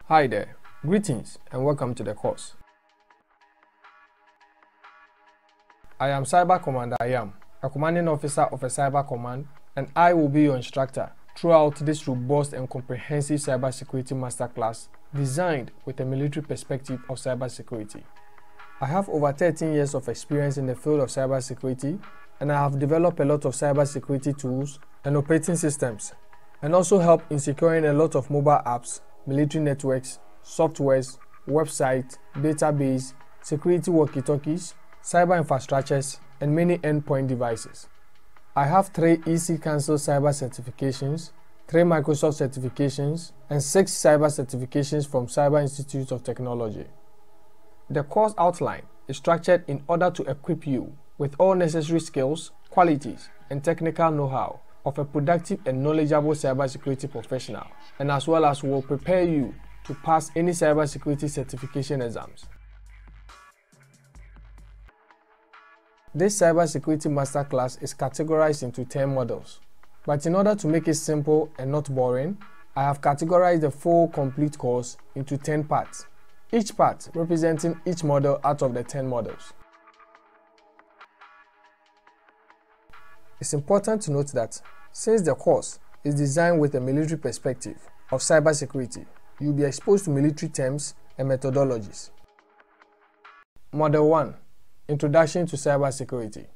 Hi there, greetings and welcome to the course. I am Cyber Commander Ayam, a commanding officer of a cyber command, and I will be your instructor throughout this robust and comprehensive cybersecurity masterclass designed with a military perspective of cybersecurity. I have over 13 years of experience in the field of cybersecurity, and I have developed a lot of cybersecurity tools and operating systems, and also helped in securing a lot of mobile apps, military networks, softwares, websites, database, security walkie-talkies, cyber infrastructures, and many endpoint devices. I have 3 EC Council cyber certifications, 3 Microsoft certifications, and 6 cyber certifications from Cyber Institute of Technology. The course outline is structured in order to equip you with all necessary skills, qualities, and technical know-how of a productive and knowledgeable cybersecurity professional, and as well as will prepare you to pass any cybersecurity certification exams. This cybersecurity masterclass is categorized into 10 modules, but in order to make it simple and not boring, I have categorized the full complete course into 10 parts, each part representing each module out of the 10 modules. It's important to note that since the course is designed with a military perspective of cybersecurity, you'll be exposed to military terms and methodologies. Module 1. Introduction to Cybersecurity.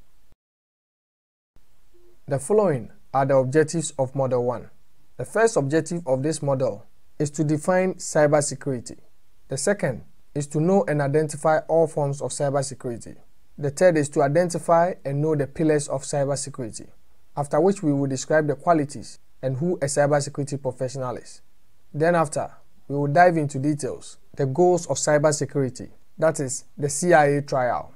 The following are the objectives of Module 1. The first objective of this module is to define cybersecurity. The second is to know and identify all forms of cybersecurity. The third is to identify and know the pillars of cybersecurity, after which we will describe the qualities and who a cybersecurity professional is. Then after, we will dive into details, the goals of cybersecurity, that is, the CIA trial.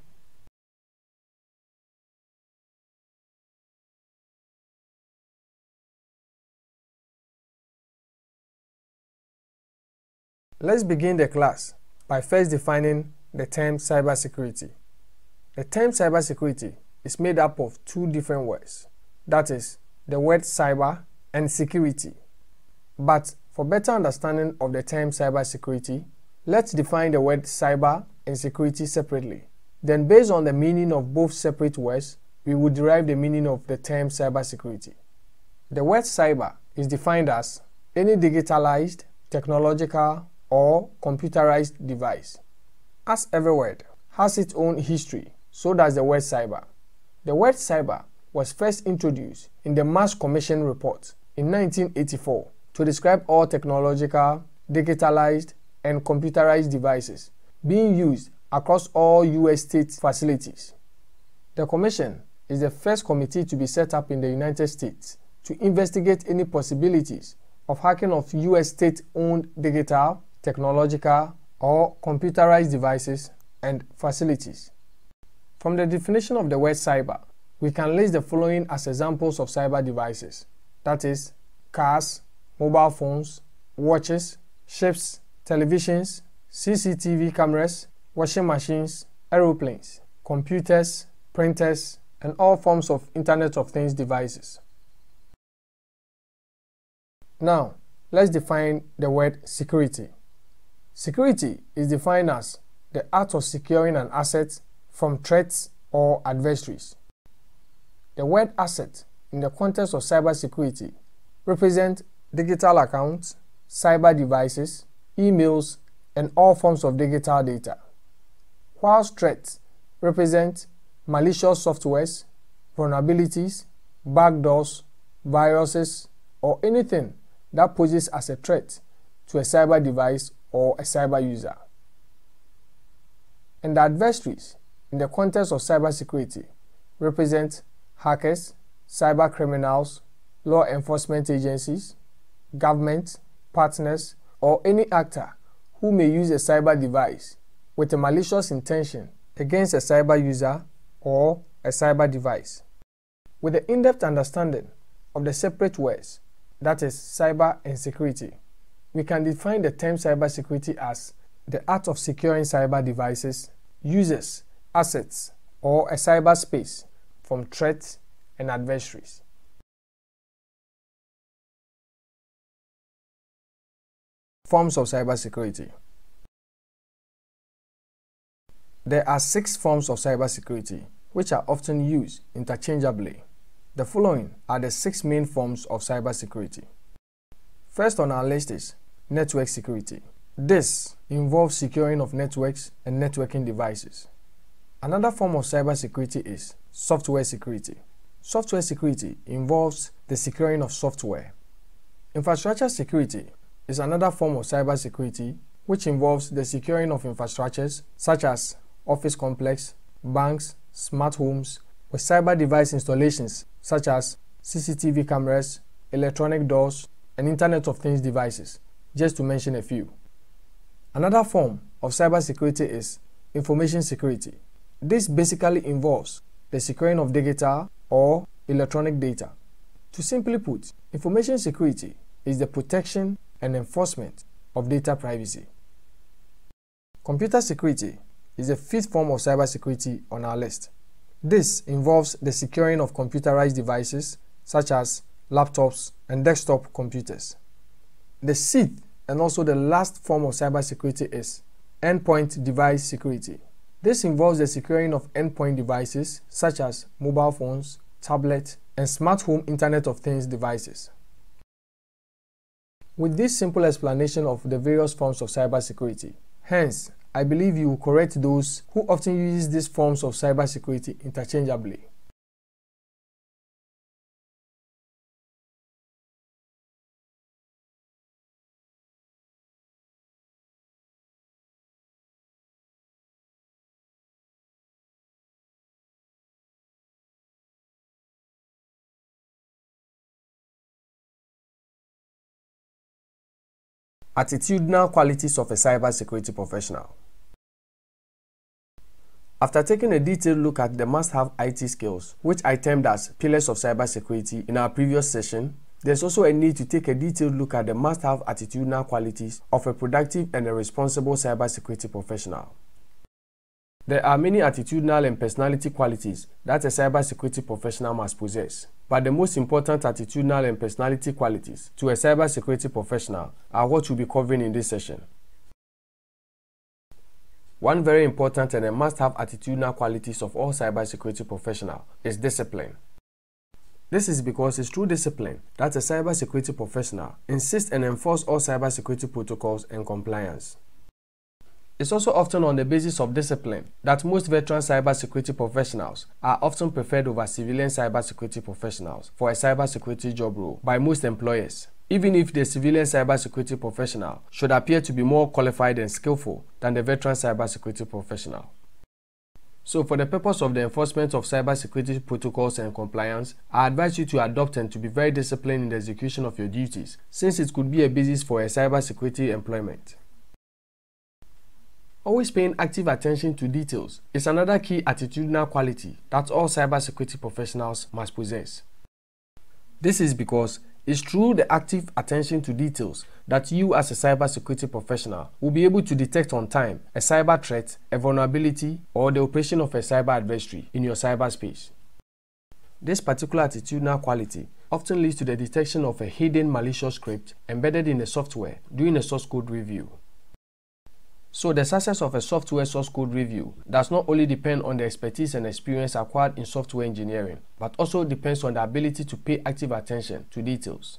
Let's begin the class by first defining the term cybersecurity. The term cybersecurity is made up of 2 different words, that is, the word cyber and security. But for better understanding of the term cybersecurity, let's define the word cyber and security separately. Then based on the meaning of both separate words, we will derive the meaning of the term cybersecurity. The word cyber is defined as any digitalized, technological, or computerized device. As every word has its own history, so does the word cyber. The word cyber was first introduced in the Mass Commission Report in 1984 to describe all technological, digitalized, and computerized devices being used across all U.S. state facilities. The Commission is the first committee to be set up in the United States to investigate any possibilities of hacking of U.S. state-owned digital, technological, or computerized devices and facilities. From the definition of the word cyber, we can list the following as examples of cyber devices, that is, cars, mobile phones, watches, ships, televisions, CCTV cameras, washing machines, aeroplanes, computers, printers, and all forms of Internet of Things devices. Now, let's define the word security. Security is defined as the art of securing an asset from threats or adversaries. The word asset in the context of cybersecurity represents digital accounts, cyber devices, emails, and all forms of digital data, whilst threats represent malicious softwares, vulnerabilities, backdoors, viruses, or anything that poses as a threat to a cyber device or a cyber user. And the adversaries in the context of cybersecurity represent hackers, cyber criminals, law enforcement agencies, government, partners, or any actor who may use a cyber device with a malicious intention against a cyber user or a cyber device. With the in-depth understanding of the separate words, that is, cyber and security, we can define the term cybersecurity as the art of securing cyber devices, users, assets, or a cyberspace from threats and adversaries. Forms of cybersecurity. There are 6 forms of cybersecurity which are often used interchangeably. The following are the 6 main forms of cybersecurity. First on our list is network security. This involves securing of networks and networking devices. Another form of cybersecurity is software security. Software security involves the securing of software. Infrastructure security is another form of cybersecurity which involves the securing of infrastructures such as office complex, banks, smart homes, with cyber device installations such as CCTV cameras, electronic doors, and Internet of Things devices, just to mention a few. Another form of cybersecurity is information security. This basically involves the securing of digital or electronic data. To simply put, information security is the protection and enforcement of data privacy. Computer security is the 5th form of cybersecurity on our list. This involves the securing of computerized devices such as laptops and desktop computers. The 6th and also the last form of cybersecurity is endpoint device security. This involves the securing of endpoint devices such as mobile phones, tablets, and smart home Internet of Things devices. With this simple explanation of the various forms of cybersecurity, hence, I believe you will correct those who often use these forms of cybersecurity interchangeably. Attitudinal qualities of a cybersecurity professional. After taking a detailed look at the must-have IT skills, which I termed as pillars of cybersecurity in our previous session, there's also a need to take a detailed look at the must-have attitudinal qualities of a productive and a responsible cybersecurity professional. There are many attitudinal and personality qualities that a cybersecurity professional must possess, but the most important attitudinal and personality qualities to a cybersecurity professional are what we'll be covering in this session. One very important and a must-have attitudinal qualities of all cybersecurity professionals is discipline. This is because it's through discipline that a cybersecurity professional insists and enforces all cybersecurity protocols and compliance. It's also often on the basis of discipline that most veteran cybersecurity professionals are often preferred over civilian cybersecurity professionals for a cybersecurity job role by most employers, even if the civilian cybersecurity professional should appear to be more qualified and skillful than the veteran cybersecurity professional. So for the purpose of the enforcement of cybersecurity protocols and compliance, I advise you to adopt and to be very disciplined in the execution of your duties, since it could be a basis for a cybersecurity employment. Always paying active attention to details is another key attitudinal quality that all cybersecurity professionals must possess. This is because it's through the active attention to details that you as a cybersecurity professional will be able to detect on time a cyber threat, a vulnerability, or the operation of a cyber adversary in your cyberspace. This particular attitudinal quality often leads to the detection of a hidden malicious script embedded in the software during a source code review. So the success of a software source code review does not only depend on the expertise and experience acquired in software engineering, but also depends on the ability to pay active attention to details.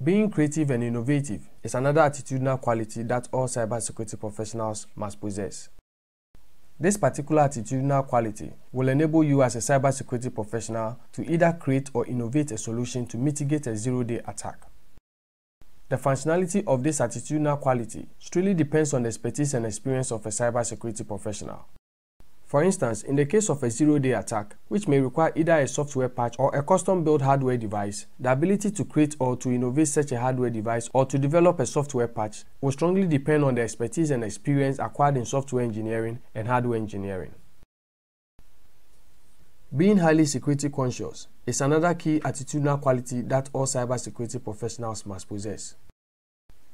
Being creative and innovative is another attitudinal quality that all cybersecurity professionals must possess. This particular attitudinal quality will enable you as a cybersecurity professional to either create or innovate a solution to mitigate a zero-day attack. The functionality of this attitudinal quality strictly depends on the expertise and experience of a cybersecurity professional. For instance, in the case of a zero-day attack, which may require either a software patch or a custom-built hardware device, the ability to create or to innovate such a hardware device or to develop a software patch will strongly depend on the expertise and experience acquired in software engineering and hardware engineering. Being highly security conscious is another key attitudinal quality that all cybersecurity professionals must possess.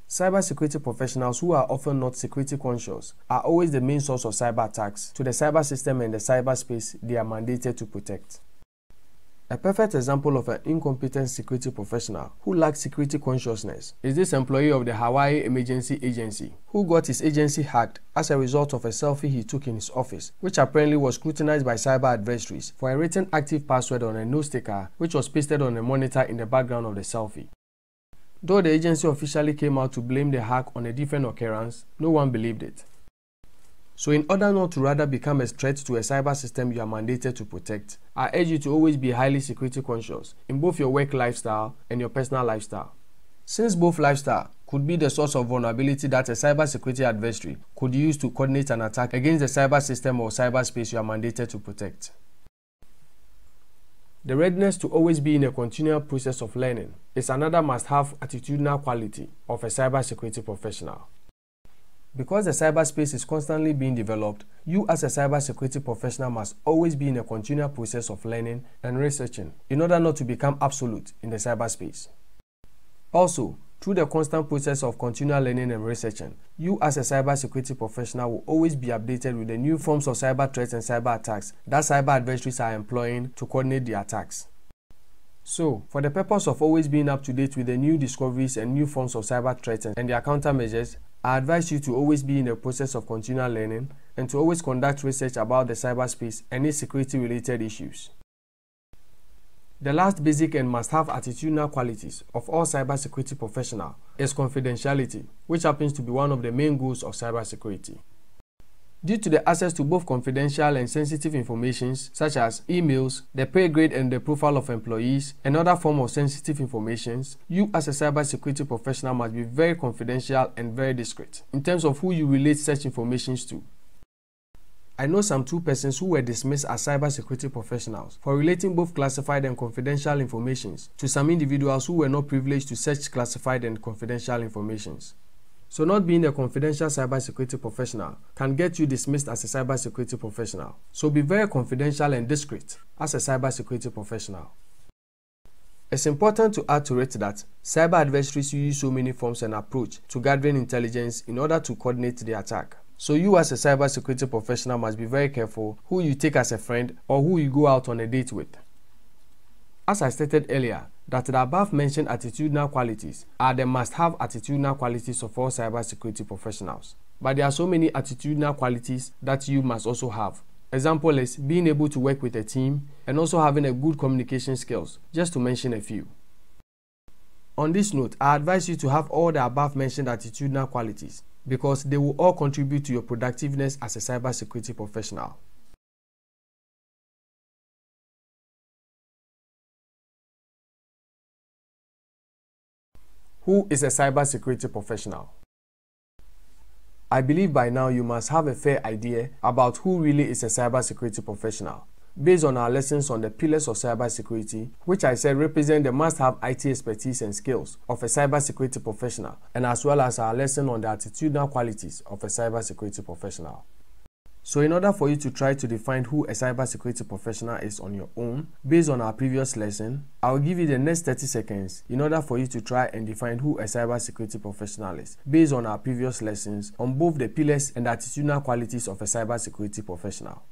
Cybersecurity professionals who are often not security conscious are always the main source of cyber attacks to the cyber system and the cyberspace they are mandated to protect. A perfect example of an incompetent security professional who lacks security consciousness is this employee of the Hawaii Emergency Agency who got his agency hacked as a result of a selfie he took in his office, which apparently was scrutinized by cyber adversaries for a written active password on a note sticker which was pasted on a monitor in the background of the selfie. Though the agency officially came out to blame the hack on a different occurrence, no one believed it. So in order not to rather become a threat to a cyber system you are mandated to protect, I urge you to always be highly security conscious in both your work lifestyle and your personal lifestyle. Since both lifestyle could be the source of vulnerability that a cybersecurity adversary could use to coordinate an attack against the cyber system or cyberspace you are mandated to protect. The readiness to always be in a continual process of learning is another must-have attitudinal quality of a cybersecurity professional. Because the cyberspace is constantly being developed, you as a cybersecurity professional must always be in a continual process of learning and researching in order not to become absolute in the cyberspace. Also, through the constant process of continual learning and researching, you as a cybersecurity professional will always be updated with the new forms of cyber threats and cyber attacks that cyber adversaries are employing to coordinate the attacks. So, for the purpose of always being up to date with the new discoveries and new forms of cyber threats and their countermeasures, I advise you to always be in the process of continual learning and to always conduct research about the cyberspace and its security-related issues. The last basic and must-have attitudinal qualities of all cybersecurity professionals is confidentiality, which happens to be one of the main goals of cybersecurity. Due to the access to both confidential and sensitive information such as emails, the pay grade and the profile of employees, and other forms of sensitive information, you as a cybersecurity professional must be very confidential and very discreet in terms of who you relate such information to. I know some 2 persons who were dismissed as cybersecurity professionals for relating both classified and confidential information to some individuals who were not privileged to such classified and confidential information. So not being a confidential cybersecurity professional can get you dismissed as a cybersecurity professional. So be very confidential and discreet as a cybersecurity professional. It's important to add to it that cyber adversaries use so many forms and approach to gathering intelligence in order to coordinate the attack. So you as a cybersecurity professional must be very careful who you take as a friend or who you go out on a date with. As I stated earlier, that the above mentioned attitudinal qualities are the must-have attitudinal qualities of all cybersecurity professionals. But there are so many attitudinal qualities that you must also have. Example is being able to work with a team and also having a good communication skills, just to mention a few. On this note, I advise you to have all the above mentioned attitudinal qualities because they will all contribute to your productiveness as a cybersecurity professional. Who is a cybersecurity professional? I believe by now you must have a fair idea about who really is a cybersecurity professional, based on our lessons on the pillars of cybersecurity, which I said represent the must-have IT expertise and skills of a cybersecurity professional, and as well as our lesson on the attitudinal qualities of a cybersecurity professional. So in order for you to try to define who a cybersecurity professional is on your own, based on our previous lesson, I will give you the next 30 seconds in order for you to try and define who a cybersecurity professional is, based on our previous lessons on both the pillars and attitudinal qualities of a cybersecurity professional.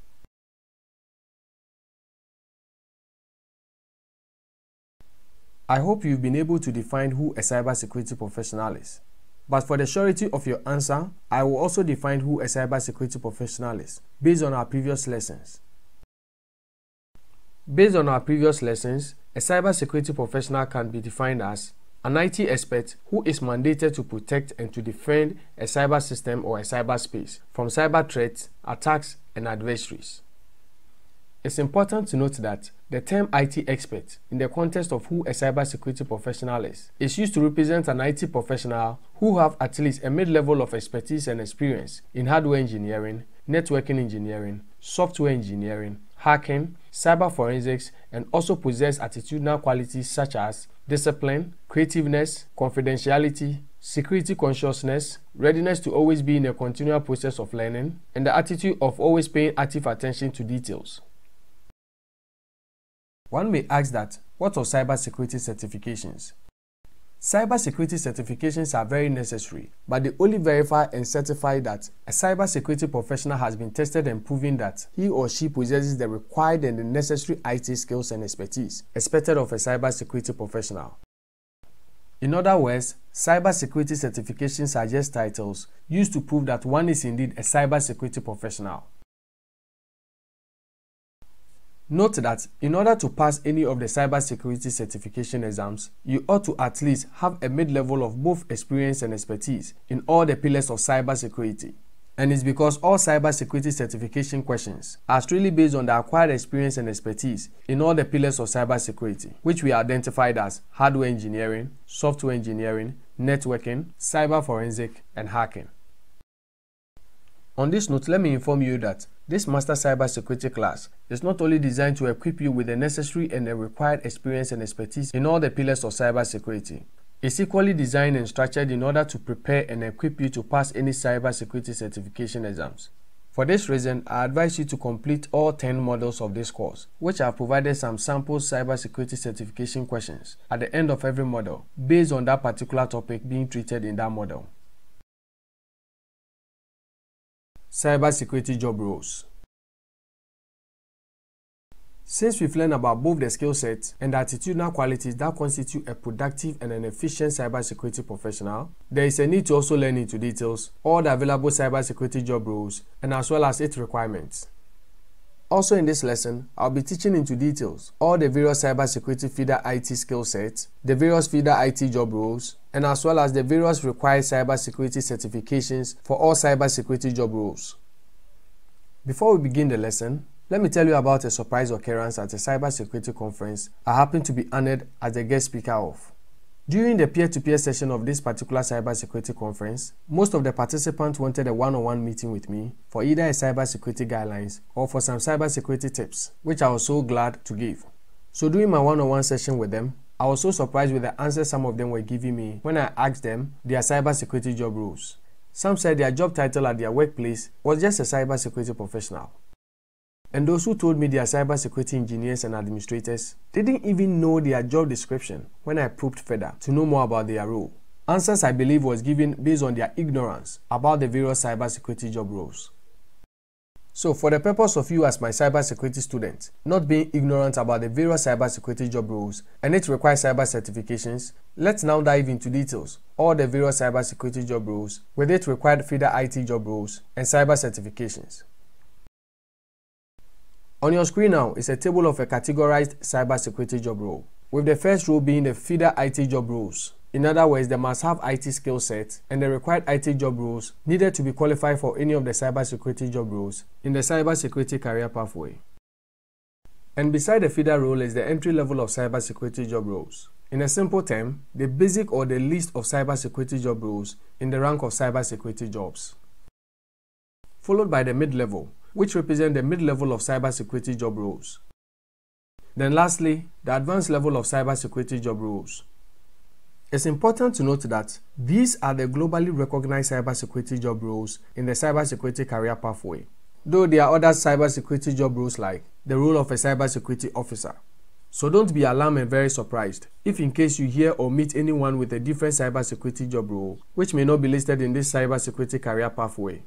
I hope you've been able to define who a cybersecurity professional is. But for the surety of your answer, I will also define who a cybersecurity professional is, based on our previous lessons. Based on our previous lessons, a cybersecurity professional can be defined as an IT expert who is mandated to protect and to defend a cyber system or a cyberspace from cyber threats, attacks, and adversaries. It's important to note that the term IT expert, in the context of who a cybersecurity professional is used to represent an IT professional who have at least a mid-level of expertise and experience in hardware engineering, networking engineering, software engineering, hacking, cyber forensics, and also possess attitudinal qualities such as discipline, creativeness, confidentiality, security consciousness, readiness to always be in a continual process of learning, and the attitude of always paying active attention to details. One may ask that, what are cybersecurity certifications? Cybersecurity certifications are very necessary, but they only verify and certify that a cybersecurity professional has been tested and proven that he or she possesses the required and the necessary IT skills and expertise expected of a cybersecurity professional. In other words, cybersecurity certifications are just titles used to prove that one is indeed a cybersecurity professional. Note that in order to pass any of the cybersecurity certification exams, you ought to at least have a mid-level of both experience and expertise in all the pillars of cybersecurity. And it's because all cybersecurity certification questions are strictly based on the acquired experience and expertise in all the pillars of cybersecurity, which we identified as hardware engineering, software engineering, networking, cyber forensic, and hacking. On this note, let me inform you that this Master Cybersecurity class is not only designed to equip you with the necessary and the required experience and expertise in all the pillars of cybersecurity. It's equally designed and structured in order to prepare and equip you to pass any cybersecurity certification exams. For this reason, I advise you to complete all 10 modules of this course, which I have provided some sample cybersecurity certification questions at the end of every module based on that particular topic being treated in that module. Cybersecurity job roles. Since we've learned about both the skill sets and the attitudinal qualities that constitute a productive and an efficient cybersecurity professional, there is a need to also learn into details all the available cybersecurity job roles and as well as its requirements. Also in this lesson, I'll be teaching into details all the various cybersecurity feeder IT skill sets, the various feeder IT job roles, and as well as the various required cybersecurity certifications for all cybersecurity job roles. Before we begin the lesson, let me tell you about a surprise occurrence at a cybersecurity conference I happened to be honored as the guest speaker of. During the peer-to-peer session of this particular cybersecurity conference, most of the participants wanted a one-on-one meeting with me for either a cybersecurity guidelines or for some cybersecurity tips, which I was so glad to give. So during my one-on-one session with them, I was so surprised with the answers some of them were giving me when I asked them their cybersecurity job roles. Some said their job title at their workplace was just a cybersecurity professional. And those who told me they are cybersecurity engineers and administrators didn't even know their job description when I probed further to know more about their role. Answers I believe was given based on their ignorance about the various cybersecurity job roles. So for the purpose of you as my cybersecurity student, not being ignorant about the various cybersecurity job roles and its required cyber certifications, let's now dive into details all the various cybersecurity job roles with its required feeder IT job roles and cyber certifications. On your screen now is a table of a categorized cybersecurity job role, with the first role being the feeder IT job roles. In other words, they must have IT skill set and the required IT job roles needed to be qualified for any of the cybersecurity job roles in the cybersecurity career pathway. And beside the feeder role is the entry level of cybersecurity job roles. In a simple term, the basic or the least of cybersecurity job roles in the rank of cybersecurity jobs. Followed by the mid-level, which represent the mid-level of cybersecurity job roles. Then lastly, the advanced level of cybersecurity job roles. It's important to note that these are the globally recognized cybersecurity job roles in the cybersecurity career pathway, though there are other cybersecurity job roles like the role of a cybersecurity officer. So don't be alarmed and very surprised if in case you hear or meet anyone with a different cybersecurity job role which may not be listed in this cybersecurity career pathway.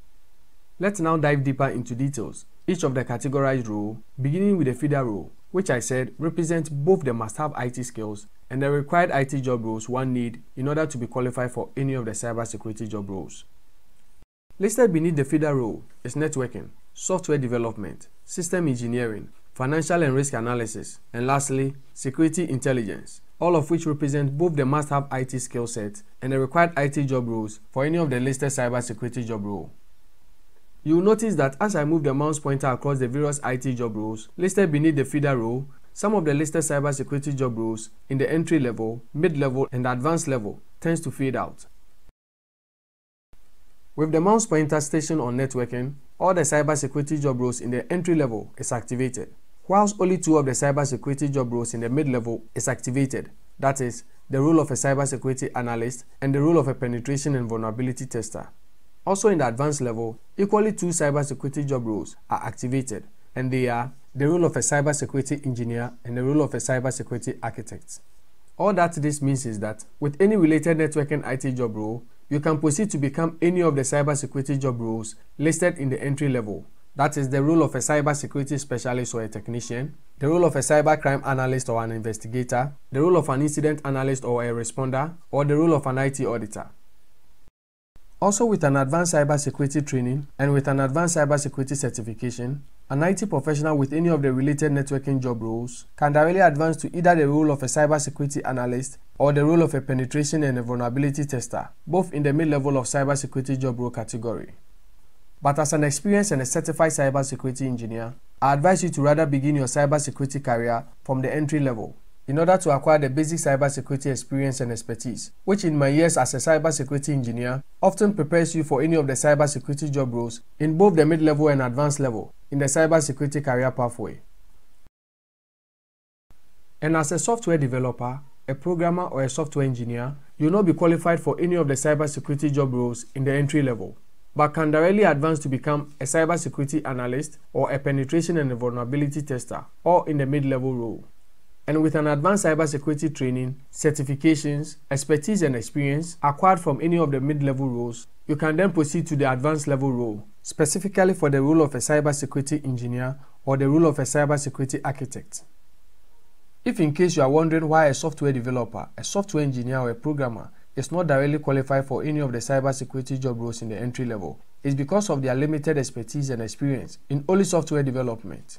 Let's now dive deeper into details, each of the categorized role, beginning with the feeder role, which I said represents both the must-have IT skills and the required IT job roles one need in order to be qualified for any of the cybersecurity job roles. Listed beneath the feeder role is networking, software development, system engineering, financial and risk analysis, and lastly, security intelligence, all of which represent both the must-have IT skill set and the required IT job roles for any of the listed cybersecurity job role. You will notice that as I move the mouse pointer across the various IT job roles listed beneath the feeder role, some of the listed cybersecurity job roles in the entry level, mid-level, and advanced level tends to fade out. With the mouse pointer stationed on networking, all the cybersecurity job roles in the entry level is activated, whilst only two of the cybersecurity job roles in the mid-level is activated, that is, the role of a cybersecurity analyst and the role of a penetration and vulnerability tester. Also in the advanced level, equally two cybersecurity job roles are activated, and they are the role of a cybersecurity engineer and the role of a cybersecurity architect. All that this means is that with any related networking IT job role, you can proceed to become any of the cybersecurity job roles listed in the entry level. That is the role of a cybersecurity specialist or a technician, the role of a cybercrime analyst or an investigator, the role of an incident analyst or a responder, or the role of an IT auditor. Also, with an advanced cybersecurity training and with an advanced cybersecurity certification, an IT professional with any of the related networking job roles can directly advance to either the role of a cybersecurity analyst or the role of a penetration and a vulnerability tester, both in the mid-level of cybersecurity job role category. But as an experienced and a certified cybersecurity engineer, I advise you to rather begin your cybersecurity career from the entry level in order to acquire the basic cybersecurity experience and expertise, which in my years as a cybersecurity engineer often prepares you for any of the cybersecurity job roles in both the mid-level and advanced level in the cybersecurity career pathway. And as a software developer, a programmer or a software engineer, you will not be qualified for any of the cybersecurity job roles in the entry level, but can directly advance to become a cybersecurity analyst or a penetration and a vulnerability tester, or in the mid-level role. And with an advanced cybersecurity training, certifications, expertise and experience acquired from any of the mid-level roles, you can then proceed to the advanced level role, specifically for the role of a cybersecurity engineer or the role of a cybersecurity architect. If in case you are wondering why a software developer, a software engineer or a programmer is not directly qualified for any of the cybersecurity job roles in the entry level, it's because of their limited expertise and experience in only software development.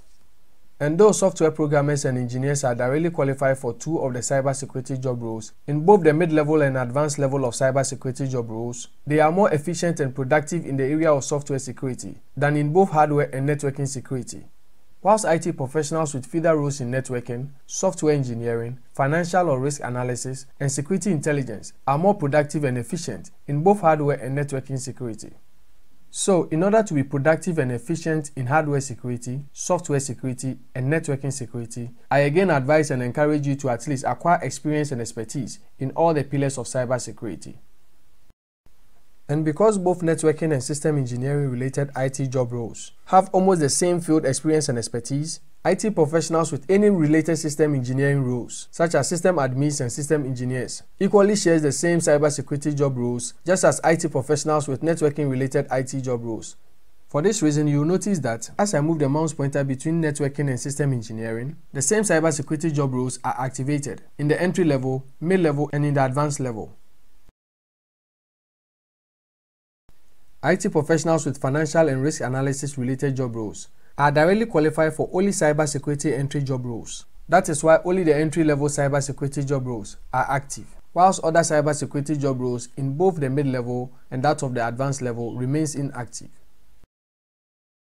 And though software programmers and engineers are directly qualified for two of the cybersecurity job roles in both the mid-level and advanced level of cybersecurity job roles, they are more efficient and productive in the area of software security than in both hardware and networking security. Whilst IT professionals with feeder roles in networking, software engineering, financial or risk analysis, and security intelligence are more productive and efficient in both hardware and networking security. So, in order to be productive and efficient in hardware security, software security, and networking security, I again advise and encourage you to at least acquire experience and expertise in all the pillars of cybersecurity. And because both networking and system engineering related IT job roles have almost the same field experience and expertise, IT professionals with any related system engineering roles, such as system admins and system engineers, equally shares the same cybersecurity job roles, just as IT professionals with networking related IT job roles. For this reason, you will notice that as I move the mouse pointer between networking and system engineering, the same cybersecurity job roles are activated in the entry level, mid-level, and in the advanced level. IT professionals with financial and risk analysis related job roles are directly qualified for only cybersecurity entry job roles. That is why only the entry-level cybersecurity job roles are active, whilst other cybersecurity job roles in both the mid-level and that of the advanced level remains inactive.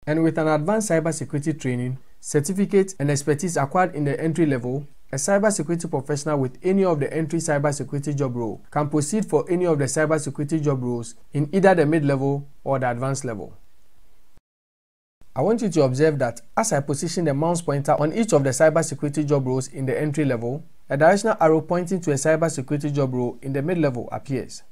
And with an advanced cybersecurity training, certificate, and expertise acquired in the entry level, a cybersecurity professional with any of the entry cybersecurity job role can proceed for any of the cybersecurity job roles in either the mid-level or the advanced level. I want you to observe that as I position the mouse pointer on each of the cybersecurity job roles in the entry level, a directional arrow pointing to a cybersecurity job role in the mid-level appears.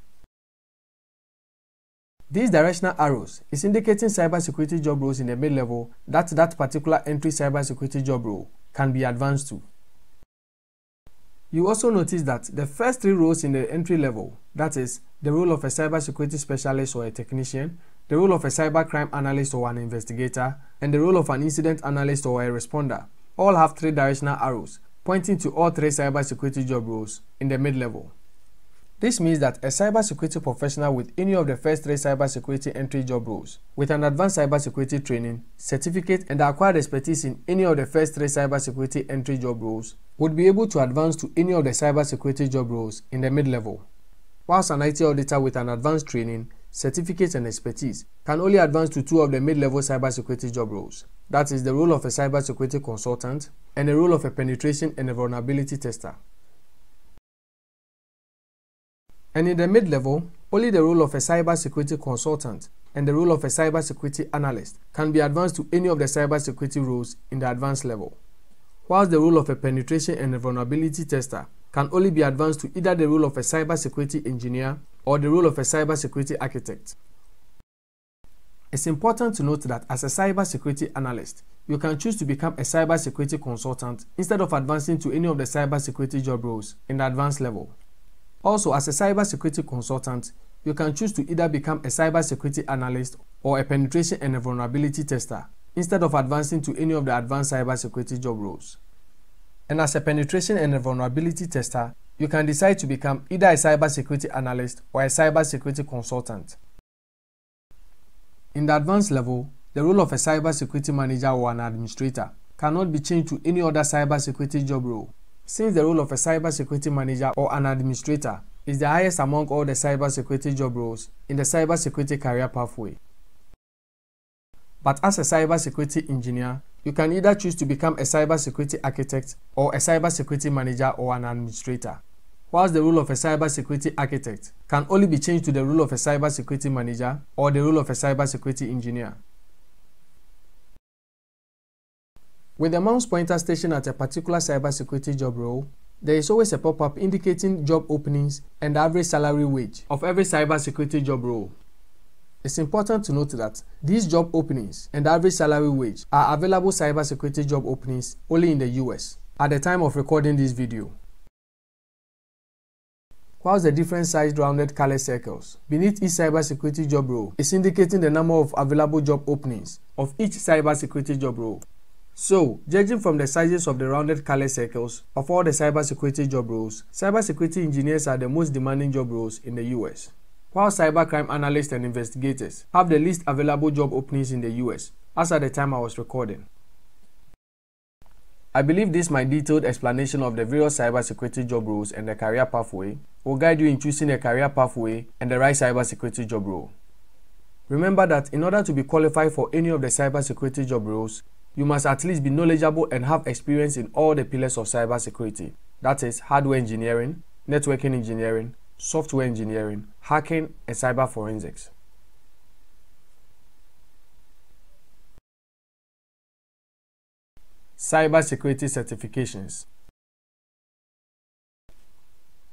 These directional arrows is indicating cybersecurity job roles in the mid-level that particular entry cybersecurity job role can be advanced to. You also notice that the first three roles in the entry level, that is, the role of a cybersecurity specialist or a technician, the role of a cybercrime analyst or an investigator, and the role of an incident analyst or a responder, all have three directional arrows pointing to all three cybersecurity job roles in the mid-level. This means that a cybersecurity professional with any of the first three cybersecurity entry job roles, with an advanced cybersecurity training, certificate, and acquired expertise in any of the first three cybersecurity entry job roles, would be able to advance to any of the cybersecurity job roles in the mid-level. Whilst an IT auditor with an advanced training, certificate, and expertise can only advance to two of the mid-level cybersecurity job roles. That is the role of a cybersecurity consultant and the role of a penetration and a vulnerability tester. And in the mid-level, only the role of a cybersecurity consultant and the role of a cybersecurity analyst can be advanced to any of the cybersecurity roles in the advanced level. Whilst the role of a penetration and a vulnerability tester can only be advanced to either the role of a cybersecurity engineer or the role of a cybersecurity architect. It's important to note that as a cybersecurity analyst, you can choose to become a cybersecurity consultant instead of advancing to any of the cybersecurity job roles in the advanced level. Also, as a cybersecurity consultant, you can choose to either become a cybersecurity analyst or a penetration and a vulnerability tester instead of advancing to any of the advanced cybersecurity job roles. And as a penetration and a vulnerability tester, you can decide to become either a cybersecurity analyst or a cybersecurity consultant. In the advanced level, the role of a cybersecurity manager or an administrator cannot be changed to any other cybersecurity job role, since the role of a cybersecurity manager or an administrator is the highest among all the cybersecurity job roles in the cybersecurity career pathway. But as a cybersecurity engineer, you can either choose to become a cybersecurity architect or a cybersecurity manager or an administrator, whilst the role of a cybersecurity architect can only be changed to the role of a cybersecurity manager or the role of a cybersecurity engineer. With the mouse pointer stationed at a particular cybersecurity job role, there is always a pop-up indicating job openings and the average salary wage of every cybersecurity job role. It's important to note that these job openings and the average salary wage are available cybersecurity job openings only in the US at the time of recording this video. Whilst the different sized rounded colored circles beneath each cybersecurity job role is indicating the number of available job openings of each cybersecurity job role. So, judging from the sizes of the rounded colored circles of all the cybersecurity job roles, cybersecurity engineers are the most demanding job roles in the US, while cybercrime analysts and investigators have the least available job openings in the US, as at the time I was recording. I believe this my detailed explanation of the various cybersecurity job roles and the career pathway will guide you in choosing a career pathway and the right cybersecurity job role. Remember that in order to be qualified for any of the cybersecurity job roles, you must at least be knowledgeable and have experience in all the pillars of cybersecurity, that is, hardware engineering, networking engineering, software engineering, hacking, and cyber forensics. Cybersecurity certifications.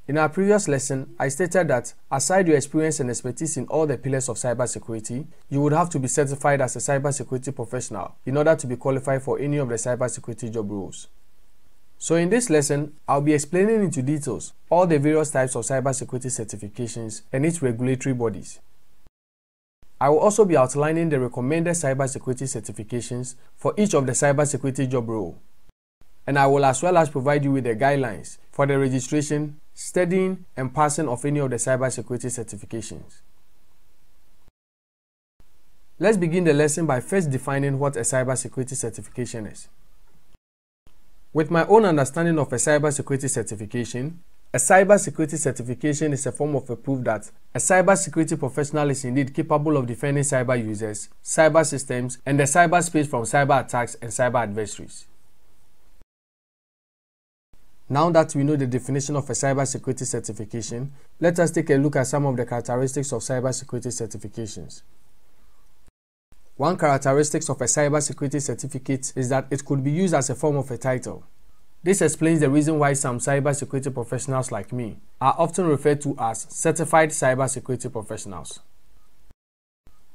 In our previous lesson, I stated that aside your experience and expertise in all the pillars of cybersecurity, you would have to be certified as a cybersecurity professional in order to be qualified for any of the cybersecurity job roles. So in this lesson, I'll be explaining into details all the various types of cybersecurity certifications and its regulatory bodies. I will also be outlining the recommended cybersecurity certifications for each of the cybersecurity job role. And I will as well as provide you with the guidelines for the registration, studying, and passing of any of the cybersecurity certifications. Let's begin the lesson by first defining what a cybersecurity certification is. With my own understanding of a cybersecurity certification, a cybersecurity certification is a form of a proof that a cybersecurity professional is indeed capable of defending cyber users, cyber systems, and the cyberspace from cyber attacks and cyber adversaries. Now that we know the definition of a cybersecurity certification, let us take a look at some of the characteristics of cybersecurity certifications. One characteristic of a cybersecurity certificate is that it could be used as a form of a title. This explains the reason why some cybersecurity professionals like me are often referred to as certified cybersecurity professionals.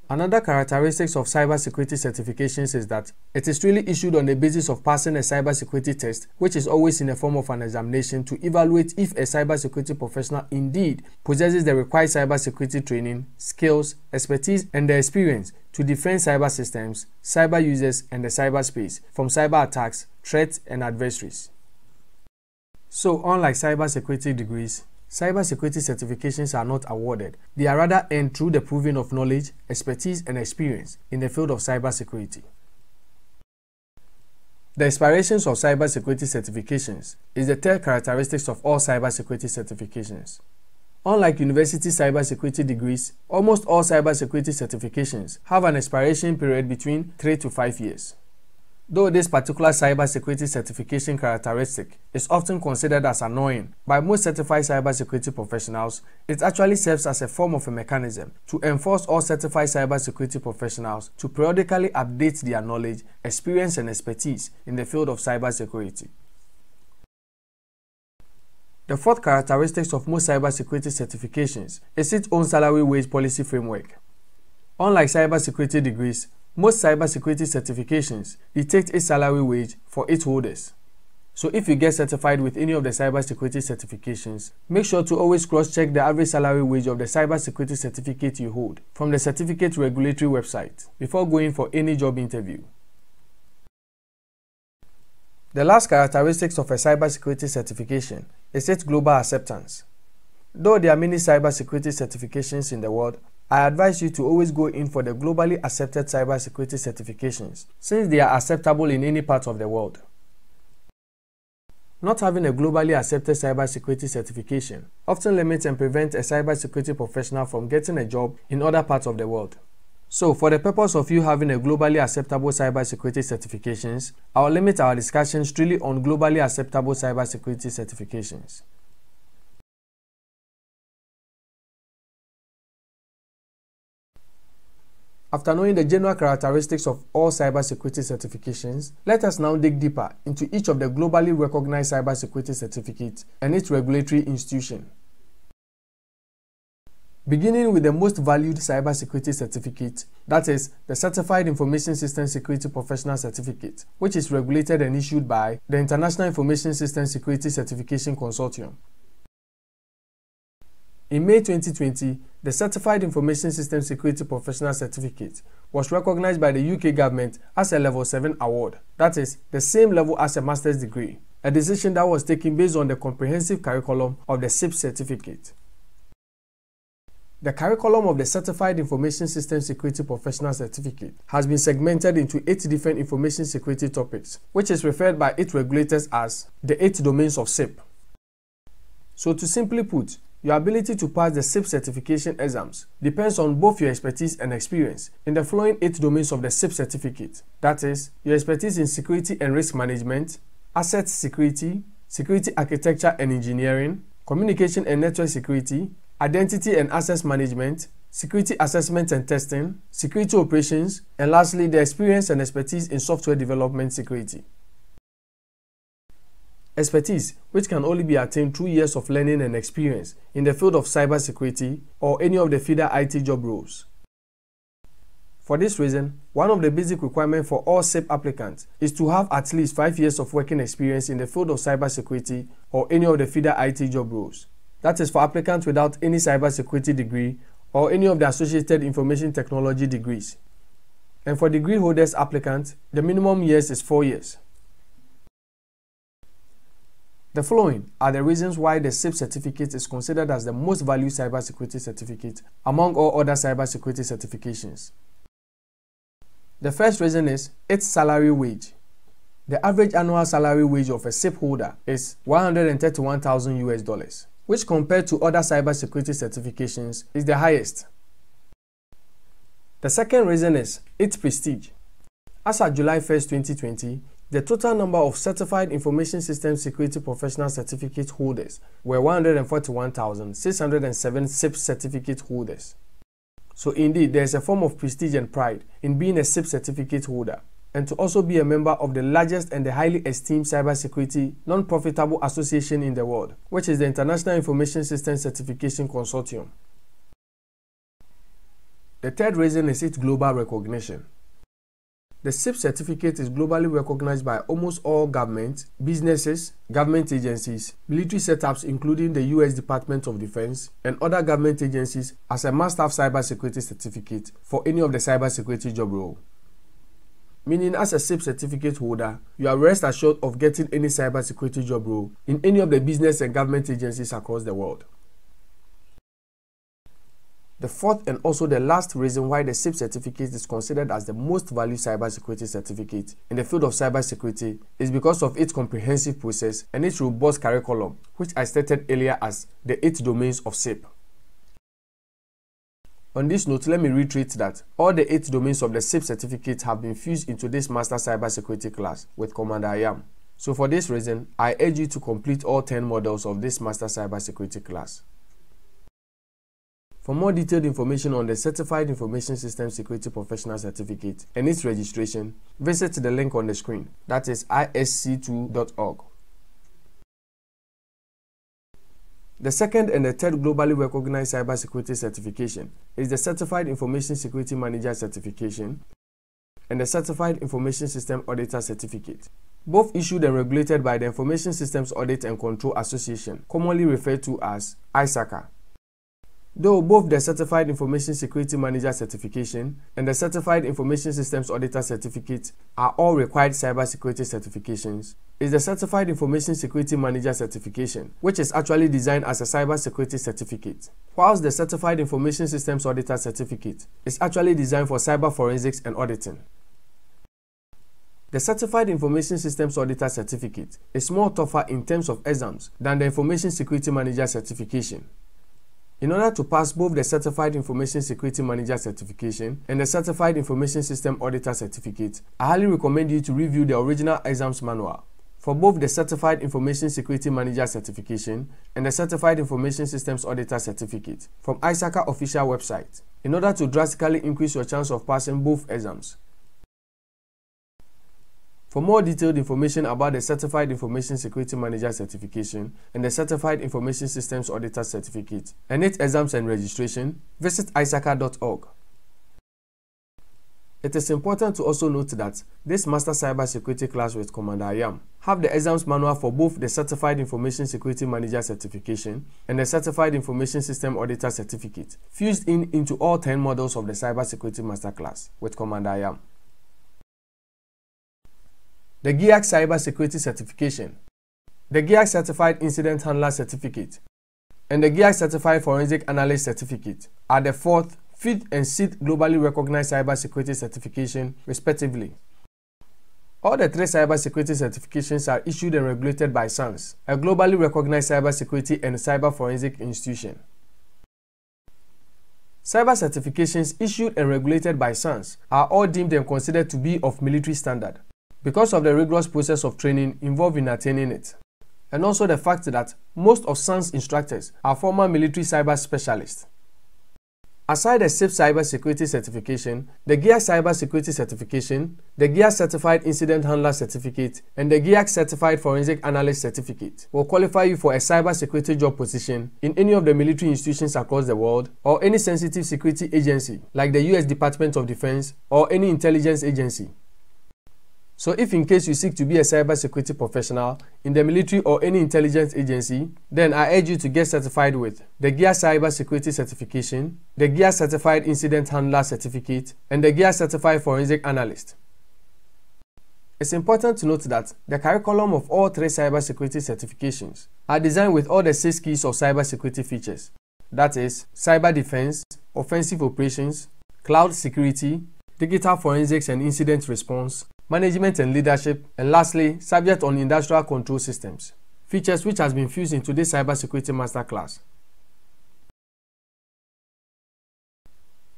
Another characteristic of cybersecurity certifications is that it is really issued on the basis of passing a cybersecurity test, which is always in the form of an examination to evaluate if a cybersecurity professional indeed possesses the required cybersecurity training, skills, expertise, and the experience to defend cyber systems, cyber users, and the cyberspace from cyber attacks, threats, and adversaries. So, unlike cybersecurity degrees, cybersecurity certifications are not awarded. They are rather earned through the proving of knowledge, expertise, and experience in the field of cybersecurity. The expirations of cybersecurity certifications is the third characteristic of all cybersecurity certifications. Unlike university cybersecurity degrees, almost all cybersecurity certifications have an expiration period between 3 to 5 years. Though this particular cybersecurity certification characteristic is often considered as annoying by most certified cybersecurity professionals, it actually serves as a form of a mechanism to enforce all certified cybersecurity professionals to periodically update their knowledge, experience, and expertise in the field of cybersecurity. The fourth characteristic of most cybersecurity certifications is its own salary wage policy framework. Unlike cybersecurity degrees, Most cybersecurity certifications dictate a salary wage for its holders. So if you get certified with any of the cybersecurity certifications, make sure to always cross-check the average salary wage of the cybersecurity certificate you hold from the certificate regulatory website before going for any job interview. The last characteristics of a cybersecurity certification is its global acceptance. Though there are many cybersecurity certifications in the world, I advise you to always go in for the globally accepted cybersecurity certifications since they are acceptable in any part of the world. Not having a globally accepted cybersecurity certification often limits and prevents a cybersecurity professional from getting a job in other parts of the world. So, for the purpose of you having a globally acceptable cybersecurity certifications, I will limit our discussion strictly on globally acceptable cybersecurity certifications. After knowing the general characteristics of all cybersecurity certifications, let us now dig deeper into each of the globally recognized cybersecurity certificates and its regulatory institution. Beginning with the most valued cybersecurity certificate, that is, the Certified Information System Security Professional Certificate, which is regulated and issued by the International Information System Security Certification Consortium. In May 2020, the Certified Information System Security Professional Certificate was recognized by the UK government as a Level 7 award, that is, the same level as a master's degree, a decision that was taken based on the comprehensive curriculum of the SIP certificate. The curriculum of the Certified Information System Security Professional Certificate has been segmented into 8 different information security topics, which is referred by its regulators as the 8 domains of SIP. So to simply put, your ability to pass the SIP certification exams depends on both your expertise and experience in the following 8 domains of the SIP certificate, that is, your expertise in security and risk management, asset security, security architecture and engineering, communication and network security, identity and access management, security assessment and testing, security operations, and lastly, the experience and expertise in software development security. Expertise, which can only be attained through years of learning and experience in the field of cybersecurity or any of the feeder IT job roles. For this reason, one of the basic requirements for all SIP applicants is to have at least 5 years of working experience in the field of cybersecurity or any of the feeder IT job roles. That is for applicants without any cybersecurity degree or any of the associated information technology degrees. And for degree holders applicants, the minimum years is 4 years. The following are the reasons why the SIP certificate is considered as the most valued cybersecurity certificate among all other cybersecurity certifications. The first reason is its salary wage. The average annual salary wage of a SIP holder is $131,000, which compared to other cybersecurity certifications is the highest. The second reason is its prestige. As of July 1st, 2020, the total number of Certified Information System Security Professional Certificate holders were 141,607 SIP certificate holders. So indeed, there is a form of prestige and pride in being a SIP certificate holder, and to also be a member of the largest and the highly esteemed cybersecurity non-profitable association in the world, which is the International Information System Certification Consortium. The third reason is its global recognition. The SIP certificate is globally recognized by almost all governments, businesses, government agencies, military setups including the US Department of Defense, and other government agencies as a must-have cybersecurity certificate for any of the cybersecurity job role. Meaning, as a SIP certificate holder, you are rest assured of getting any cybersecurity job role in any of the business and government agencies across the world. The fourth and also the last reason why the SIP certificate is considered as the most valued cybersecurity certificate in the field of cybersecurity is because of its comprehensive process and its robust curriculum, which I stated earlier as the 8 domains of SIP. On this note, let me reiterate that all the 8 domains of the SIP certificate have been fused into this Master Cybersecurity class with Commander Ayam. So for this reason, I urge you to complete all 10 models of this Master Cybersecurity class. For more detailed information on the Certified Information System Security Professional Certificate and its registration, visit the link on the screen, that is isc2.org. The second and the third globally recognized cybersecurity certification is the Certified Information Security Manager Certification and the Certified Information System Auditor Certificate, both issued and regulated by the Information Systems Audit and Control Association, commonly referred to as ISACA. Though both the Certified Information Security Manager Certification and the Certified Information Systems Auditor Certificate are all required cybersecurity certifications, is the Certified Information Security Manager Certification, which is actually designed as a cybersecurity certificate, whilst the Certified Information Systems Auditor Certificate is actually designed for cyber forensics and auditing. The Certified Information Systems Auditor Certificate is more tougher in terms of exams than the Information Security Manager Certification. In order to pass both the Certified Information Security Manager Certification and the Certified Information System Auditor Certificate, I highly recommend you to review the original exams manual for both the Certified Information Security Manager Certification and the Certified Information Systems Auditor Certificate from ISACA official website in order to drastically increase your chance of passing both exams. For more detailed information about the Certified Information Security Manager Certification and the Certified Information Systems Auditor Certificate and its exams and registration, visit isaca.org. It is important to also note that this Master Cybersecurity class with Commander Ayam have the exams manual for both the Certified Information Security Manager Certification and the Certified Information System Auditor Certificate fused into all 10 models of the Cybersecurity Masterclass with Commander Ayam. The GIAC Cybersecurity Certification, the GIAC Certified Incident Handler Certificate, and the GIAC Certified Forensic Analyst Certificate are the 4th, 5th, and 6th globally recognized cybersecurity certification, respectively. All the 3 cybersecurity certifications are issued and regulated by SANS, a globally recognized cybersecurity and cyber forensic institution. Cyber certifications issued and regulated by SANS are all deemed and considered to be of military standard, because of the rigorous process of training involved in attaining it, and also the fact that most of SANS instructors are former military cyber specialists. Aside the SIP Cybersecurity Certification, the GIAC Cybersecurity Certification, the GIAC Certified Incident Handler Certificate, and the GIAC Certified Forensic Analyst Certificate will qualify you for a cybersecurity job position in any of the military institutions across the world or any sensitive security agency like the US Department of Defense or any intelligence agency. So if in case you seek to be a cybersecurity professional in the military or any intelligence agency, then I urge you to get certified with the GIAC Cybersecurity Certification, the GIAC Certified Incident Handler Certificate, and the GIAC Certified Forensic Analyst. It's important to note that the curriculum of all 3 cybersecurity certifications are designed with all the 6 keys of cybersecurity features, that is, cyber defense, offensive operations, cloud security, digital forensics and incident response, management and leadership, and lastly, subject on industrial control systems, features which has been fused into this Cybersecurity Masterclass.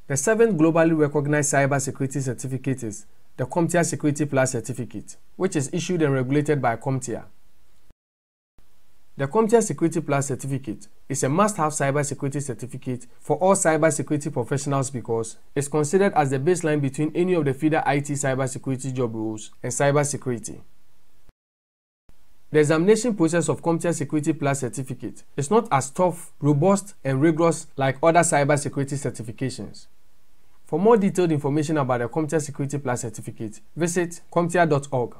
The 7th globally recognized cybersecurity certificate is the Comptia Security Plus Certificate, which is issued and regulated by Comptia. The Comptia Security Plus Certificate is a must-have cybersecurity certificate for all cybersecurity professionals because it's considered as the baseline between any of the feeder IT cybersecurity job roles and cybersecurity. The examination process of Comptia Security Plus Certificate is not as tough, robust, and rigorous like other cybersecurity certifications. For more detailed information about the Comptia Security Plus Certificate, visit comptia.org.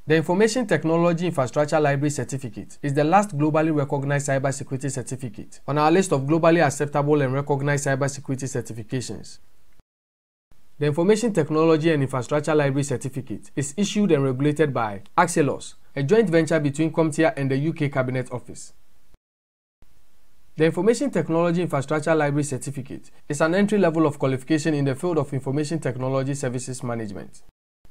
The Information Technology Infrastructure Library Certificate is the last globally recognized cybersecurity certificate on our list of globally acceptable and recognized cybersecurity certifications. The Information Technology and Infrastructure Library Certificate is issued and regulated by Analyst, a joint venture between Comptia and the UK Cabinet Office. The Information Technology Infrastructure Library Certificate is an entry level of qualification in the field of Information Technology Services Management,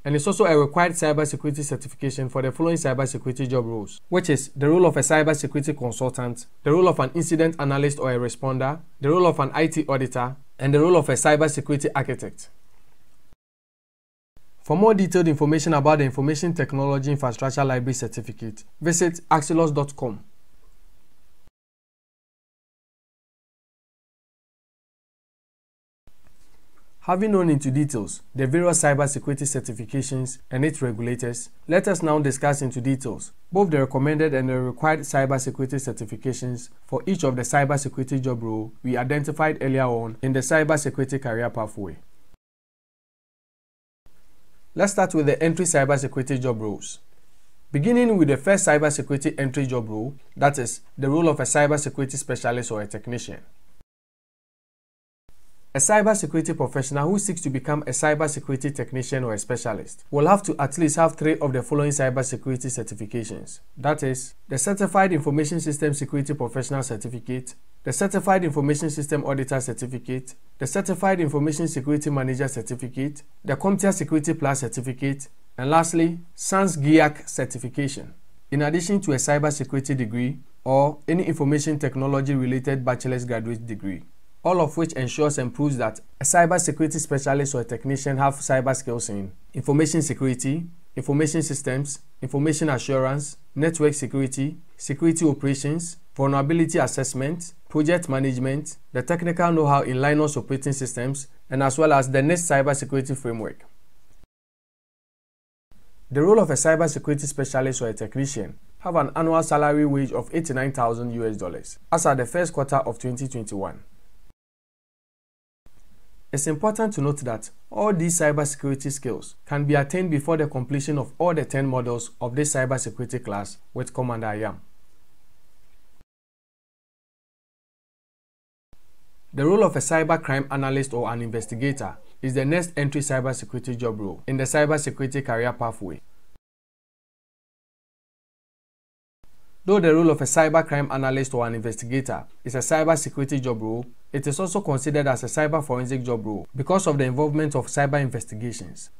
and it's also a required cybersecurity certification for the following cybersecurity job roles, which is the role of a cybersecurity consultant, the role of an incident analyst or a responder, the role of an IT auditor, and the role of a cybersecurity architect. For more detailed information about the Information Technology Infrastructure Library Certificate, visit axilos.com. Having known into details the various cybersecurity certifications and its regulators, let us now discuss into details both the recommended and the required cybersecurity certifications for each of the cybersecurity job role we identified earlier on in the cybersecurity career pathway. Let's start with the entry cybersecurity job roles. Beginning with the first cybersecurity entry job role, that is, the role of a cybersecurity specialist or a technician. A cybersecurity professional who seeks to become a cybersecurity technician or a specialist will have to at least have 3 of the following cybersecurity certifications. That is, the Certified Information System Security Professional Certificate, the Certified Information System Auditor Certificate, the Certified Information Security Manager Certificate, the Comptia Security Plus Certificate, and lastly, SANS GIAC certification, in addition to a cybersecurity degree or any information technology related bachelor's graduate degree, all of which ensures and proves that a cybersecurity specialist or a technician have cyber skills in information security, information systems, information assurance, network security, security operations, vulnerability assessment, project management, the technical know-how in Linux operating systems, and as well as the NIST cybersecurity framework. The role of a cybersecurity specialist or a technician have an annual salary wage of $89,000 as at the first quarter of 2021. It's important to note that all these cybersecurity skills can be attained before the completion of all the 10 modules of this cybersecurity class with Commander Ayam. The role of a cybercrime analyst or an investigator is the next entry cybersecurity job role in the cybersecurity career pathway. Though the role of a cybercrime analyst or an investigator is a cybersecurity job role, it is also considered as a cyber forensic job role because of the involvement of cyber investigations.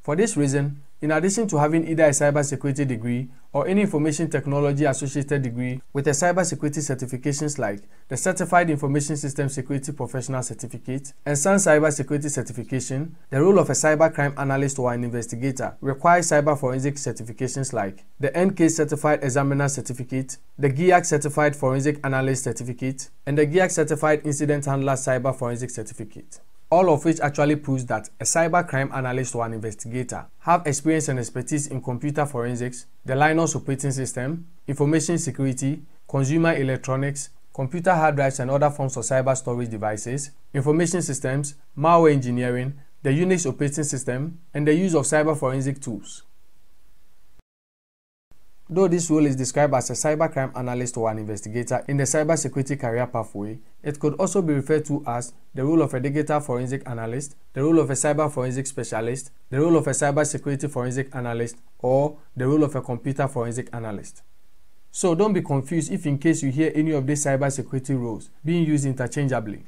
For this reason, in addition to having either a cybersecurity degree or any information technology associated degree with a cybersecurity certifications like the Certified Information System Security Professional Certificate and SANS Cybersecurity Certification, the role of a cybercrime analyst or an investigator requires cyber forensic certifications like the NK Certified Examiner Certificate, the GIAC Certified Forensic Analyst Certificate, and the GIAC Certified Incident Handler Cyber Forensic Certificate. All of which actually proves that a cybercrime analyst or an investigator have experience and expertise in computer forensics, the Linux operating system, information security, consumer electronics, computer hard drives and other forms of cyber storage devices, information systems, malware engineering, the Unix operating system, and the use of cyber forensic tools. Though this role is described as a cybercrime analyst or an investigator in the cybersecurity career pathway, it could also be referred to as the role of a digital forensic analyst, the role of a cyber forensic specialist, the role of a cybersecurity forensic analyst, or the role of a computer forensic analyst. So don't be confused if in case you hear any of these cybersecurity roles being used interchangeably.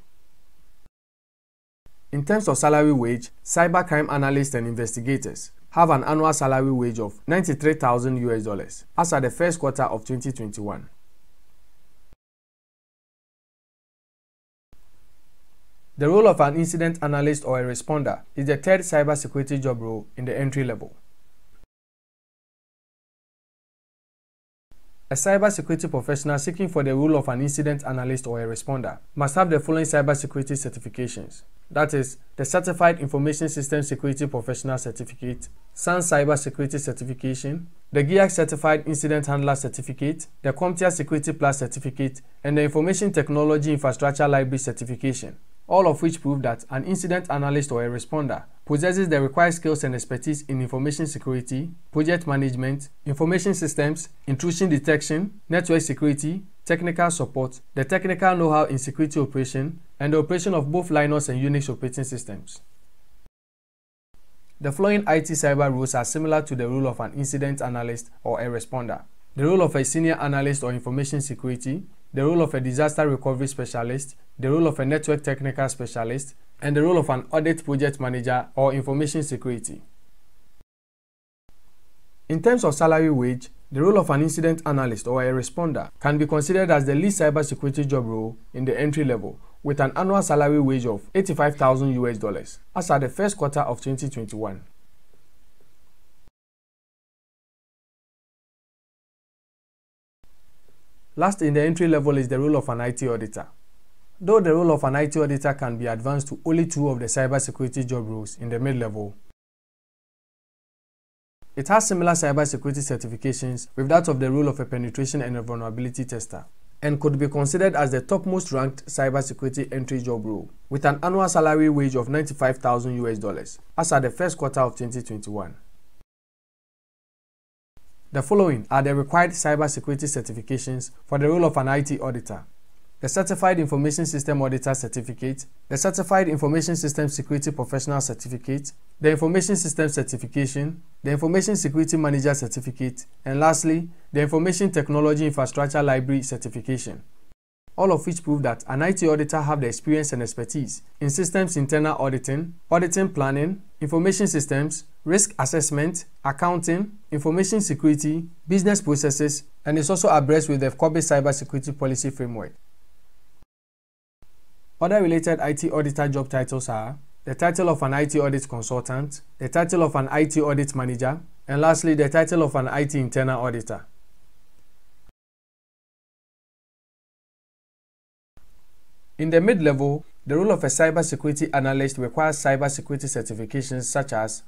In terms of salary wage, cybercrime analysts and investigators have an annual salary wage of $93,000 as at the first quarter of 2021. The role of an incident analyst or a responder is the third cybersecurity job role in the entry level. A cybersecurity professional seeking for the role of an incident analyst or a responder must have the following cybersecurity certifications. That is, the Certified Information System Security Professional Certificate, SANS Cybersecurity Certification, the GIAC Certified Incident Handler Certificate, the Comptia Security Plus Certificate, and the Information Technology Infrastructure Library Certification, all of which prove that an incident analyst or a responder possesses the required skills and expertise in information security, project management, information systems, intrusion detection, network security, technical support, the technical know-how in security operation, and the operation of both Linux and Unix operating systems. The following IT cyber roles are similar to the role of an incident analyst or a responder. The role of a senior analyst or information security, the role of a disaster recovery specialist, the role of a network technical specialist, and the role of an audit project manager or information security. In terms of salary wage, the role of an incident analyst or a responder can be considered as the least cybersecurity job role in the entry level with an annual salary wage of $85,000 as at the first quarter of 2021. Last in the entry level is the role of an IT auditor. Though the role of an IT auditor can be advanced to only 2 of the cybersecurity job roles in the mid-level, it has similar cybersecurity certifications with that of the role of a penetration and a vulnerability tester, and could be considered as the topmost ranked cybersecurity entry job role, with an annual salary wage of $95,000 as at the first quarter of 2021. The following are the required cybersecurity certifications for the role of an IT auditor: the Certified Information System Auditor Certificate, the Certified Information System Security Professional Certificate, the Information System Certification, the Information Security Manager Certificate, and lastly, the Information Technology Infrastructure Library Certification, all of which prove that an IT auditor have the experience and expertise in systems internal auditing, auditing planning, information systems, risk assessment, accounting, information security, business processes, and is also abreast with the corporate cybersecurity policy framework. Other related IT auditor job titles are the title of an IT audit consultant, the title of an IT audit manager, and lastly, the title of an IT internal auditor. In the mid-level, the role of a cybersecurity analyst requires cybersecurity certifications such as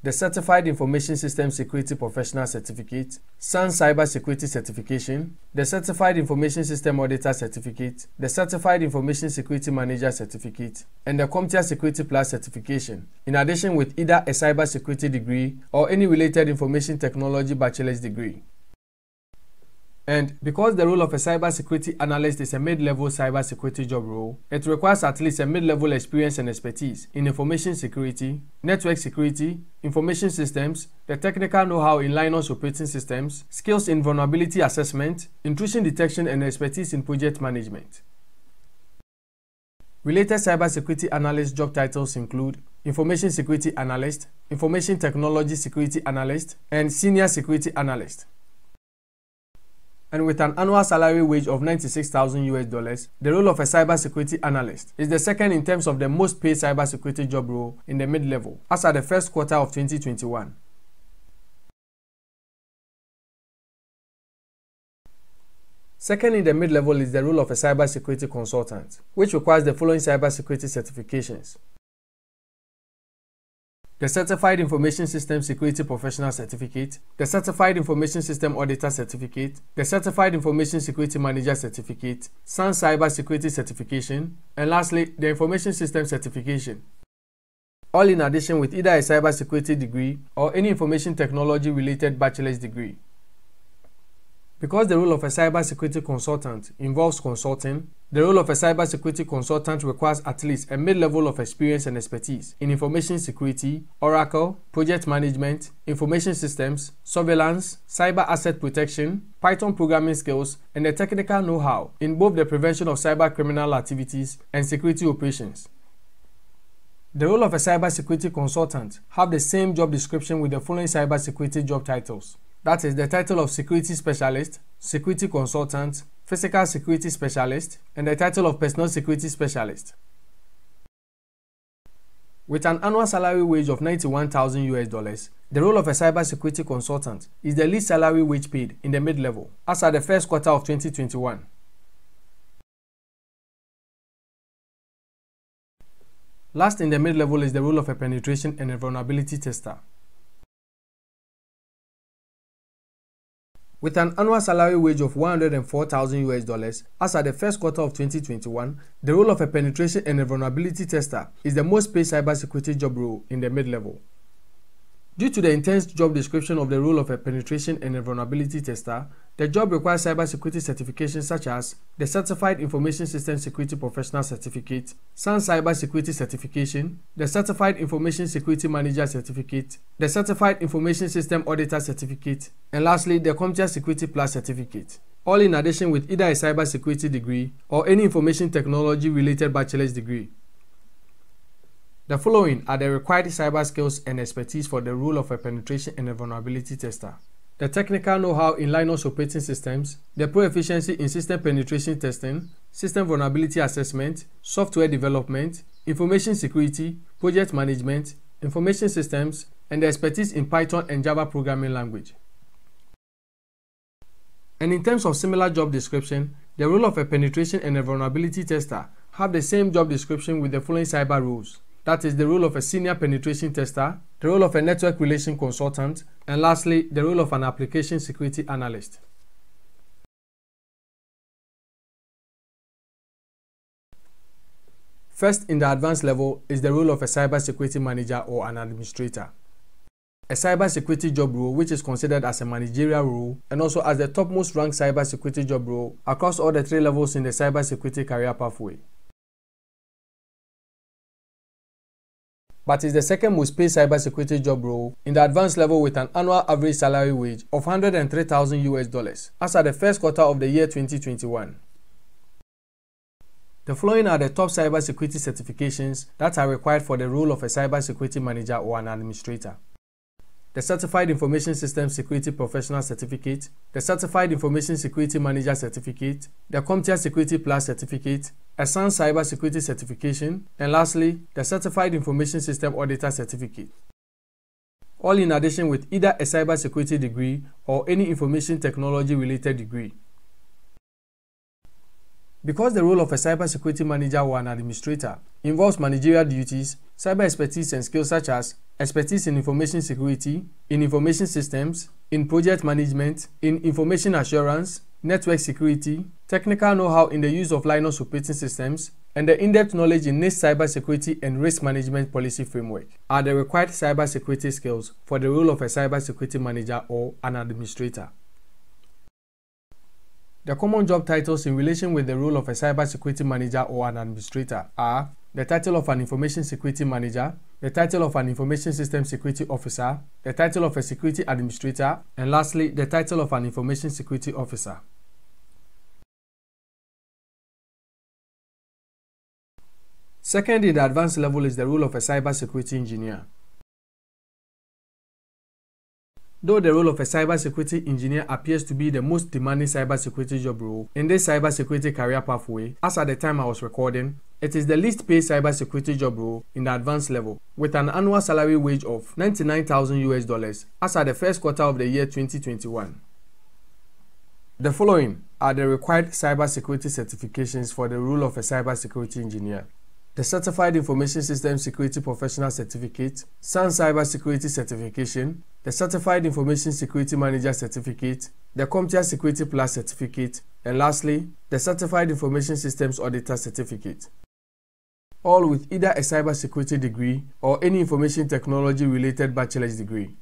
the Certified Information System Security Professional Certificate, SAN Cybersecurity Certification, the Certified Information System Auditor Certificate, the Certified Information Security Manager Certificate, and the Comptia Security Plus Certification, in addition with either a cybersecurity degree or any related information technology bachelor's degree. And because the role of a cybersecurity analyst is a mid-level cybersecurity job role, it requires at least a mid-level experience and expertise in information security, network security, information systems, the technical know-how in Linux operating systems, skills in vulnerability assessment, intrusion detection, and expertise in project management. Related cybersecurity analyst job titles include Information Security Analyst, Information Technology Security Analyst, and Senior Security Analyst. And with an annual salary wage of $96,000, the role of a cybersecurity analyst is the second in terms of the most paid cybersecurity job role in the mid-level, as at the first quarter of 2021. Second in the mid-level is the role of a cybersecurity consultant, which requires the following cybersecurity certifications: the Certified Information System Security Professional Certificate, the Certified Information System Auditor Certificate, the Certified Information Security Manager Certificate, SAN Cybersecurity Certification, and lastly, the Information System Certification, all in addition with either a cybersecurity degree or any information technology related bachelor's degree. Because the role of a cybersecurity consultant involves consulting, the role of a cybersecurity consultant requires at least a mid-level of experience and expertise in information security, Oracle, project management, information systems, surveillance, cyber asset protection, Python programming skills, and the technical know-how in both the prevention of cyber criminal activities and security operations. The role of a cybersecurity consultant have the same job description with the following cybersecurity job titles. That is the title of Security Specialist, Security Consultant, Physical Security Specialist, and the title of Personal Security Specialist. With an annual salary wage of $91,000, the role of a cybersecurity consultant is the least salary wage paid in the mid-level, as at the first quarter of 2021. Last in the mid-level is the role of a penetration and a vulnerability tester. With an annual salary wage of $104,000, as at the first quarter of 2021, the role of a penetration and a vulnerability tester is the most paid cybersecurity job role in the mid-level. Due to the intense job description of the role of a penetration and a vulnerability tester, the job requires cybersecurity certifications such as the Certified Information System Security Professional Certificate, SAN Cybersecurity Certification, the Certified Information Security Manager Certificate, the Certified Information System Auditor Certificate, and lastly, the Comptia Security Plus Certificate, all in addition with either a cybersecurity degree or any information technology related bachelor's degree. The following are the required cyber skills and expertise for the role of a penetration and a vulnerability tester: the technical know-how in Linux operating systems, the proficiency in system penetration testing, system vulnerability assessment, software development, information security, project management, information systems, and the expertise in Python and Java programming language. And in terms of similar job description, The role of a penetration and a vulnerability tester have the same job description with the following cyber roles. That is the role of a senior penetration tester, the role of a network relation consultant, and lastly, the role of an application security analyst. First, in the advanced level is the role of a cybersecurity manager or an administrator. A cybersecurity job role which is considered as a managerial role and also as the topmost ranked cybersecurity job role across all the 3 levels in the cybersecurity career pathway. But is the second most paid cybersecurity job role in the advanced level with an annual average salary wage of $103,000 as at the first quarter of the year 2021. The following are the top cybersecurity certifications that are required for the role of a cybersecurity manager or an administrator. The Certified Information System Security Professional Certificate, the Certified Information Security Manager Certificate, the Comptia Security Plus Certificate, a SANS Cybersecurity Certification, and lastly, the Certified Information System Auditor Certificate. All in addition with either a cybersecurity degree or any information technology related degree. Because the role of a cybersecurity manager or an administrator involves managerial duties, cyber expertise and skills such as expertise in information security, in information systems, in project management, in information assurance, network security, technical know-how in the use of Linux operating systems, and the in-depth knowledge in NIST cybersecurity and risk management policy framework are the required cybersecurity skills for the role of a cybersecurity manager or an administrator. The common job titles in relation with the role of a cybersecurity manager or an administrator are the title of an information security manager, the title of an information system security officer, the title of a security administrator, and lastly, the title of an information security officer. Second in the advanced level is the role of a cybersecurity engineer. Though the role of a cybersecurity engineer appears to be the most demanding cybersecurity job role in this cybersecurity career pathway, as at the time I was recording, it is the least paid cybersecurity job role in the advanced level with an annual salary wage of $99,000 as at the first quarter of the year 2021. The following are the required cybersecurity certifications for the role of a cybersecurity engineer. The Certified Information System Security Professional Certificate, SANS Cybersecurity Certification, the Certified Information Security Manager Certificate, the Comptia Security Plus Certificate, and lastly, the Certified Information Systems Auditor Certificate. All with either a cybersecurity degree or any information technology related bachelor's degree.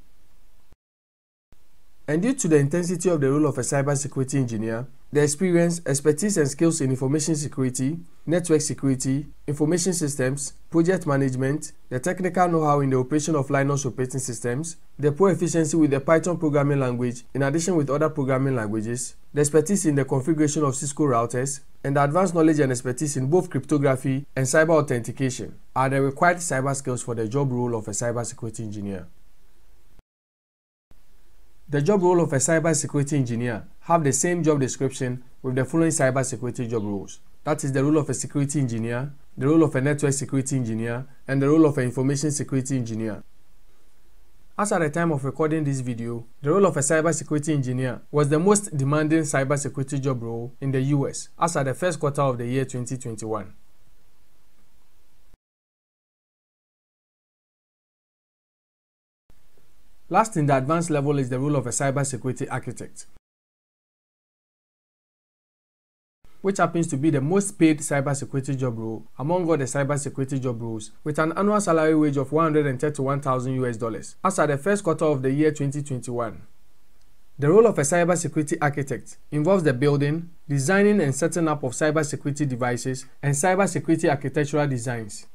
And due to the intensity of the role of a cybersecurity engineer, the experience, expertise and skills in information security, network security, information systems, project management, the technical know-how in the operation of Linux operating systems, the poor efficiency with the Python programming language in addition with other programming languages, the expertise in the configuration of Cisco routers, and the advanced knowledge and expertise in both cryptography and cyber authentication are the required cyber skills for the job role of a cybersecurity engineer. The job role of a cybersecurity engineer have the same job description with the following cybersecurity job roles. That is the role of a security engineer, the role of a network security engineer, and the role of an information security engineer. As at the time of recording this video, the role of a cybersecurity engineer was the most demanding cybersecurity job role in the US as at the first quarter of the year 2021. Last in the advanced level is the role of a cybersecurity architect, which happens to be the most paid cybersecurity job role among all the cybersecurity job roles with an annual salary wage of $131,000 as at the first quarter of the year 2021. The role of a cybersecurity architect involves the building, designing and setting up of cybersecurity devices and cybersecurity architectural designs.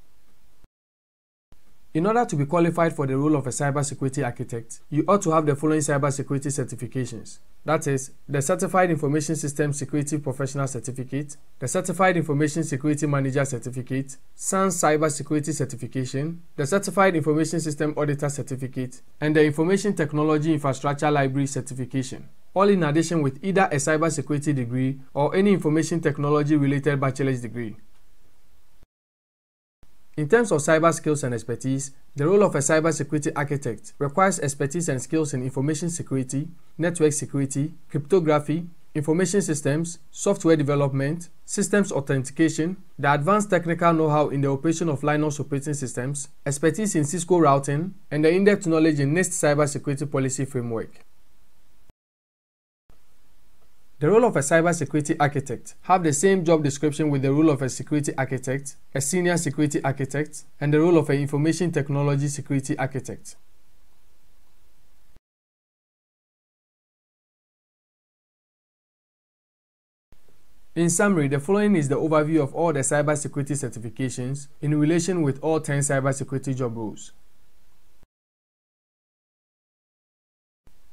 In order to be qualified for the role of a cybersecurity architect, you ought to have the following cybersecurity certifications. That is, the Certified Information System Security Professional Certificate, the Certified Information Security Manager Certificate, SANS Cybersecurity Certification, the Certified Information System Auditor Certificate, and the Information Technology Infrastructure Library Certification. All in addition with either a cybersecurity degree or any information technology related bachelor's degree. In terms of cyber skills and expertise, the role of a cybersecurity architect requires expertise and skills in information security, network security, cryptography, information systems, software development, systems authentication, the advanced technical know-how in the operation of Linux operating systems, expertise in Cisco routing, and the in-depth knowledge in NIST cybersecurity policy framework. The role of a cybersecurity architect have the same job description with the role of a security architect, a senior security architect, and the role of an information technology security architect. In summary, the following is the overview of all the cybersecurity certifications in relation with all 10 cybersecurity job roles.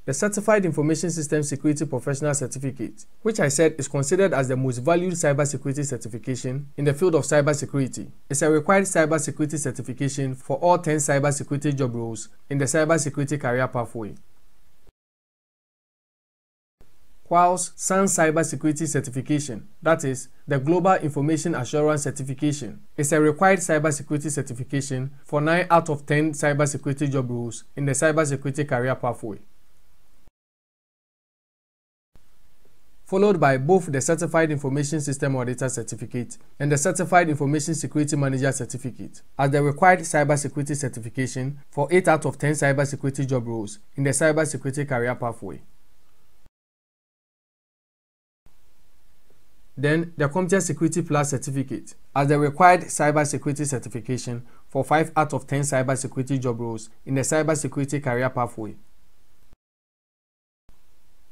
The Certified Information System Security Professional Certificate, which I said is considered as the most valued cybersecurity certification in the field of cybersecurity, is a required cybersecurity certification for all 10 cybersecurity job roles in the cybersecurity career pathway. Whilst SAN Cybersecurity Certification, that is, the Global Information Assurance Certification, is a required cybersecurity certification for 9 out of 10 cybersecurity job roles in the cybersecurity career pathway. Followed by both the Certified Information System Auditor Certificate and the Certified Information Security Manager Certificate as the required cybersecurity certification for 8 out of 10 cybersecurity job roles in the cybersecurity career pathway. Then, the Comptia Security Plus Certificate as the required cybersecurity certification for 5 out of 10 cybersecurity job roles in the cybersecurity career pathway.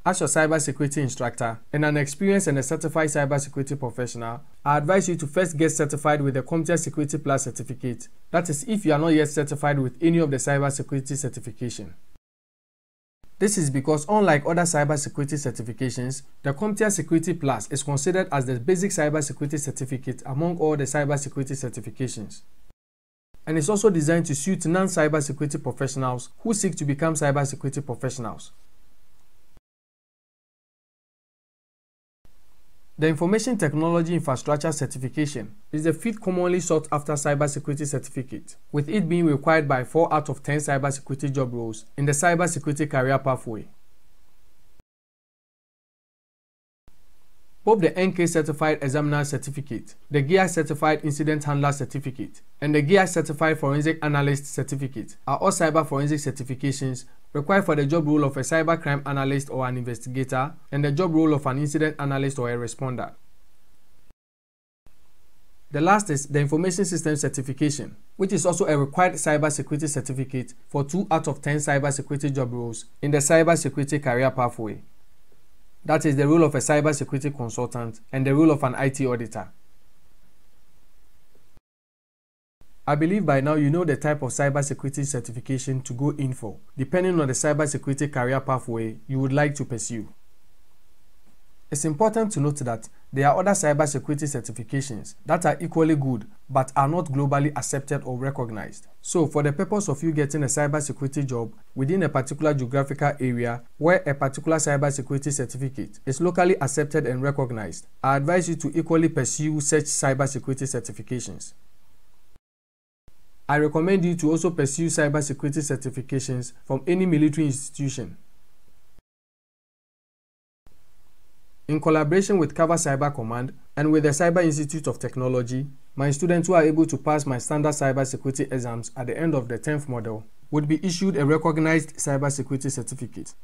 As your cybersecurity instructor and an experienced and a certified cybersecurity professional, I advise you to first get certified with the Comptia Security Plus certificate. That is, if you are not yet certified with any of the cybersecurity certification. This is because unlike other cybersecurity certifications, the Comptia Security Plus is considered as the basic cybersecurity certificate among all the cybersecurity certifications. And it's also designed to suit non-cybersecurity professionals who seek to become cybersecurity professionals. The Information Technology Infrastructure Certification is the fifth commonly sought after cybersecurity certificate, with it being required by 4 out of 10 cybersecurity job roles in the cybersecurity career pathway. Both the NK Certified Examiner Certificate, the GIA Certified Incident Handler Certificate, and the GIA Certified Forensic Analyst Certificate are all cyber forensic certifications required for the job role of a cybercrime analyst or an investigator and the job role of an incident analyst or a responder. The last is the Information System Certification, which is also a required cybersecurity certificate for 2 out of 10 cybersecurity job roles in the cybersecurity career pathway. That is the role of a cybersecurity consultant and the role of an IT auditor. I believe by now you know the type of cybersecurity certification to go in for, depending on the cybersecurity career pathway you would like to pursue. It's important to note that there are other cybersecurity certifications that are equally good but are not globally accepted or recognized. So, for the purpose of you getting a cybersecurity job within a particular geographical area where a particular cybersecurity certificate is locally accepted and recognized, I advise you to equally pursue such cybersecurity certifications. I recommend you to also pursue cybersecurity certifications from any military institution. In collaboration with Cover Cyber Command and with the Cyber Institute of Technology, my students who are able to pass my standard cybersecurity exams at the end of the 10th model would be issued a recognized cybersecurity certificate.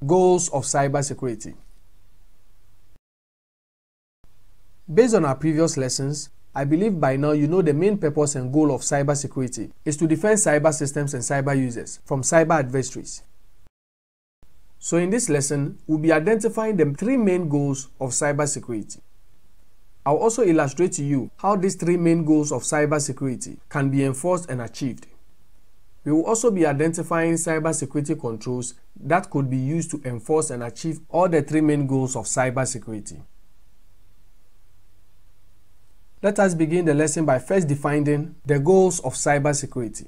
Goals of cybersecurity. Based on our previous lessons, I believe by now you know the main purpose and goal of cybersecurity is to defend cyber systems and cyber users from cyber adversaries. So in this lesson, we'll be identifying the 3 main goals of cybersecurity. I'll also illustrate to you how these 3 main goals of cybersecurity can be enforced and achieved. We will also be identifying cybersecurity controls that could be used to enforce and achieve all the 3 main goals of cybersecurity. Let us begin the lesson by first defining the goals of cybersecurity.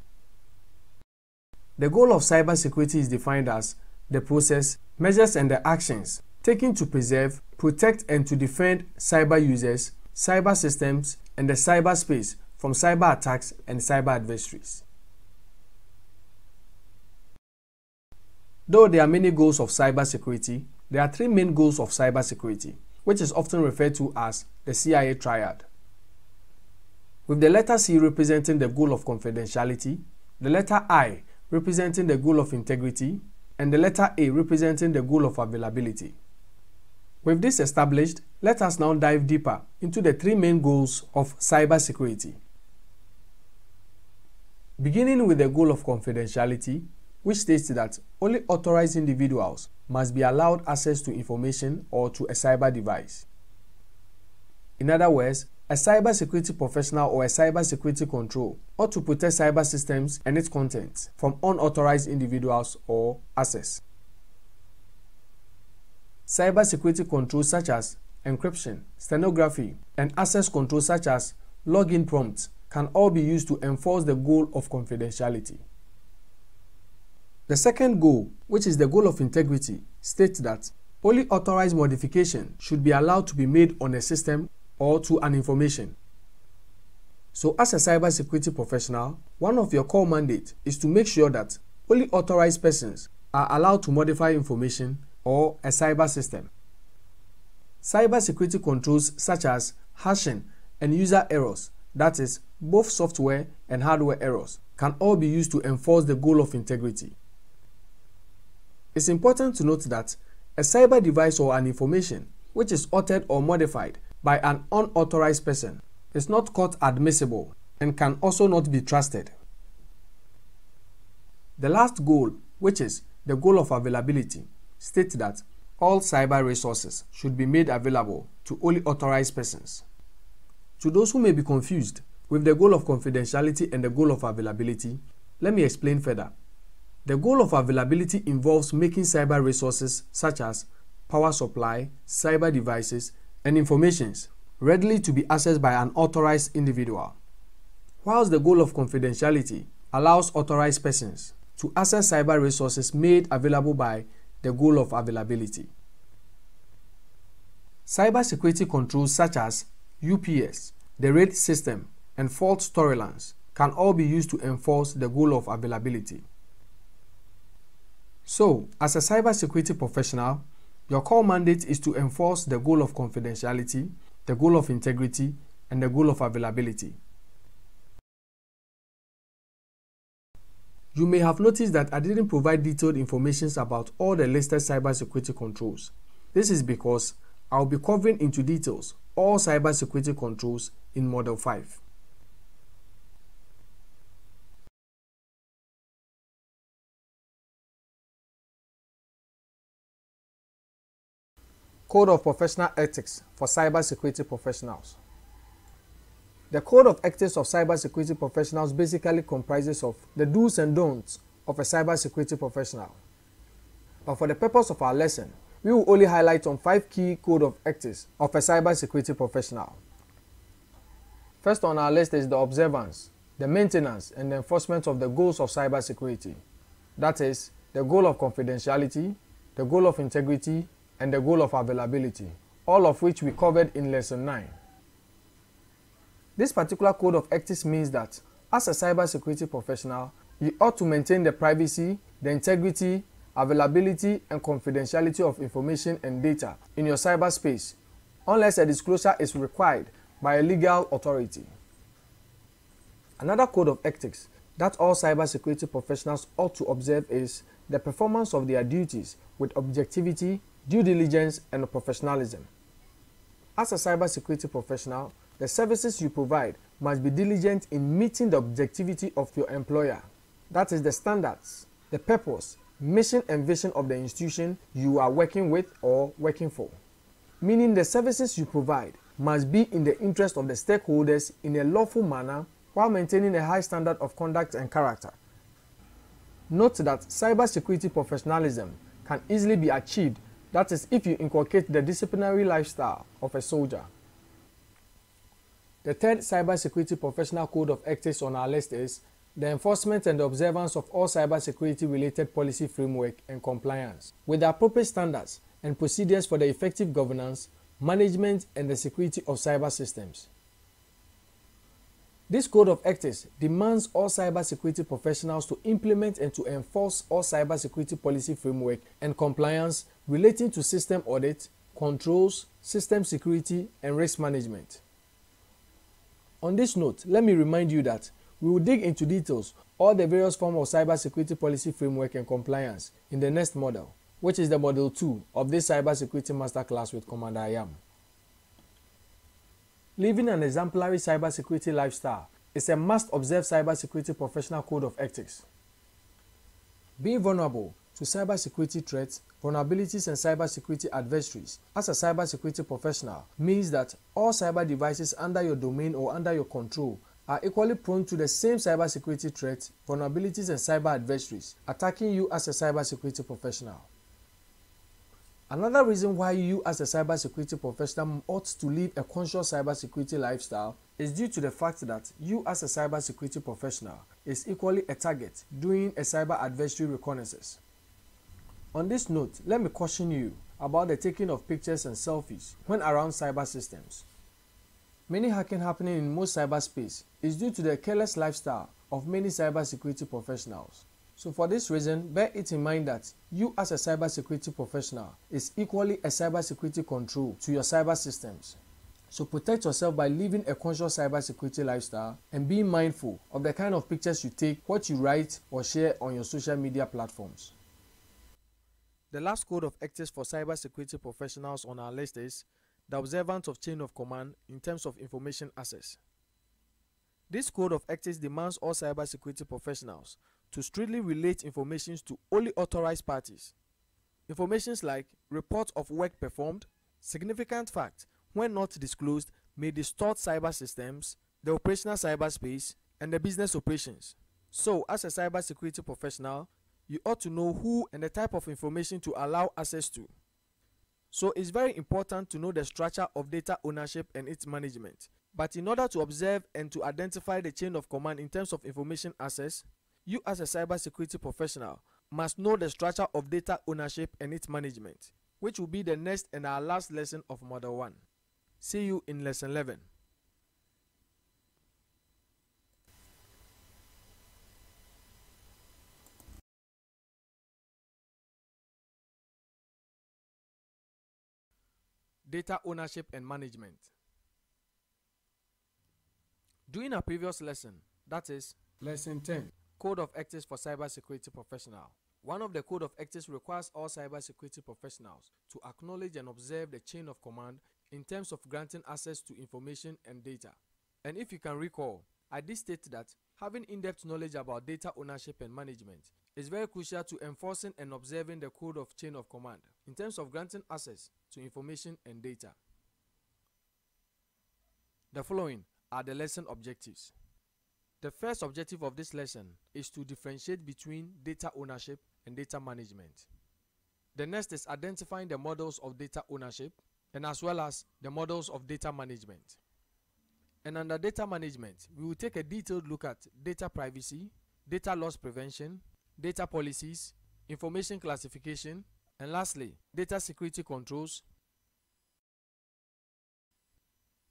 The goal of cybersecurity is defined as the process, measures, and the actions taken to preserve, protect, and to defend cyber users, cyber systems, and the cyberspace from cyber attacks and cyber adversaries. Though there are many goals of cybersecurity, there are three main goals of cybersecurity, which is often referred to as the CIA triad. With the letter C representing the goal of confidentiality, the letter I representing the goal of integrity, and the letter A representing the goal of availability. With this established, let us now dive deeper into the three main goals of cybersecurity. Beginning with the goal of confidentiality, which states that only authorized individuals must be allowed access to information or to a cyber device. In other words, a cybersecurity professional or a cybersecurity control ought to protect cyber systems and its contents from unauthorized individuals or access. Cybersecurity controls such as encryption, stenography, and access controls such as login prompts can all be used to enforce the goal of confidentiality. The second goal, which is the goal of integrity, states that only authorized modification should be allowed to be made on a system or to an information. So as a cybersecurity professional, one of your core mandates is to make sure that only authorized persons are allowed to modify information or a cyber system. Cybersecurity controls such as hashing and user errors, that is, both software and hardware errors, can all be used to enforce the goal of integrity. It's important to note that a cyber device or an information which is altered or modified by an unauthorized person is not court admissible and can also not be trusted. The last goal, which is the goal of availability, states that all cyber resources should be made available to only authorized persons. To those who may be confused with the goal of confidentiality and the goal of availability, let me explain further. The goal of availability involves making cyber resources such as power supply, cyber devices, and informations readily to be accessed by an authorized individual, whilst the goal of confidentiality allows authorized persons to access cyber resources made available by the goal of availability. Cybersecurity controls such as UPS, the RAID system, and fault tolerance can all be used to enforce the goal of availability. So, as a cybersecurity professional, your core mandate is to enforce the goal of confidentiality, the goal of integrity, and the goal of availability. You may have noticed that I didn't provide detailed information about all the listed cybersecurity controls. This is because I'll be covering into details all cybersecurity controls in Model 5. Code of Professional Ethics for Cybersecurity Professionals. The Code of Ethics of Cybersecurity Professionals basically comprises of the do's and don'ts of a cybersecurity professional. But for the purpose of our lesson, we will only highlight on 5 key Code of Ethics of a cybersecurity professional. First on our list is the observance, the maintenance, and the enforcement of the goals of cybersecurity. That is, the goal of confidentiality, the goal of integrity, and the goal of availability, all of which we covered in Lesson 9. This particular Code of Ethics means that, as a cybersecurity professional, you ought to maintain the privacy, the integrity, availability, and confidentiality of information and data in your cyberspace, unless a disclosure is required by a legal authority. Another Code of Ethics that all cybersecurity professionals ought to observe is the performance of their duties with objectivity, due diligence, and professionalism. As a cybersecurity professional, the services you provide must be diligent in meeting the objectivity of your employer. That is the standards, the purpose, mission, and vision of the institution you are working with or working for. Meaning the services you provide must be in the interest of the stakeholders in a lawful manner while maintaining a high standard of conduct and character. Note that cybersecurity professionalism can easily be achieved, that is, if you inculcate the disciplinary lifestyle of a soldier. The third cybersecurity professional code of ethics on our list is the enforcement and the observance of all cybersecurity-related policy framework and compliance with the appropriate standards and procedures for the effective governance, management and the security of cyber systems. This code of ethics demands all cybersecurity professionals to implement and to enforce all cybersecurity policy framework and compliance relating to system audit, controls, system security, and risk management. On this note, let me remind you that we will dig into details all the various forms of cybersecurity policy framework and compliance in the next model, which is the model 2 of this cybersecurity masterclass with Commander Ayam. Living an exemplary cybersecurity lifestyle is a must-observe cybersecurity professional code of ethics. Being vulnerable to cybersecurity threats, vulnerabilities, and cybersecurity adversaries as a cybersecurity professional means that all cyber devices under your domain or under your control are equally prone to the same cybersecurity threats, vulnerabilities, and cyber adversaries attacking you as a cybersecurity professional. Another reason why you as a cybersecurity professional ought to live a conscious cybersecurity lifestyle is due to the fact that you as a cybersecurity professional is equally a target during a cyber adversary reconnaissance. On this note, let me caution you about the taking of pictures and selfies when around cyber systems. Many hacking happening in most cyberspace is due to the careless lifestyle of many cybersecurity professionals. So for this reason, bear it in mind that you as a cybersecurity professional is equally a cybersecurity control to your cyber systems. So protect yourself by living a conscious cybersecurity lifestyle and being mindful of the kind of pictures you take, what you write or share on your social media platforms. The last code of ethics for cybersecurity professionals on our list is the observance of chain of command in terms of information access. This code of ethics demands all cybersecurity professionals to strictly relate information to only authorized parties. Informations like reports of work performed, significant facts, when not disclosed, may distort cyber systems, the operational cyberspace, and the business operations. So, as a cybersecurity professional, you ought to know who and the type of information to allow access to. So, it's very important to know the structure of data ownership and its management. But in order to observe and to identify the chain of command in terms of information access, you as a cybersecurity professional must know the structure of data ownership and its management, which will be the next and our last lesson of Model 1. See you in Lesson 11. Data ownership and management. During our previous lesson, that is Lesson 10, Code of Ethics for Cybersecurity Professional. One of the Code of Ethics requires all cybersecurity professionals to acknowledge and observe the chain of command in terms of granting access to information and data. And if you can recall, I did state that having in-depth knowledge about data ownership and management is very crucial to enforcing and observing the code of chain of command in terms of granting access to information and data. The following are the lesson objectives. The first objective of this lesson is to differentiate between data ownership and data management. The next is identifying the models of data ownership and as well as the models of data management. And under data management, we will take a detailed look at data privacy, data loss prevention, data policies, information classification, and lastly, data security controls.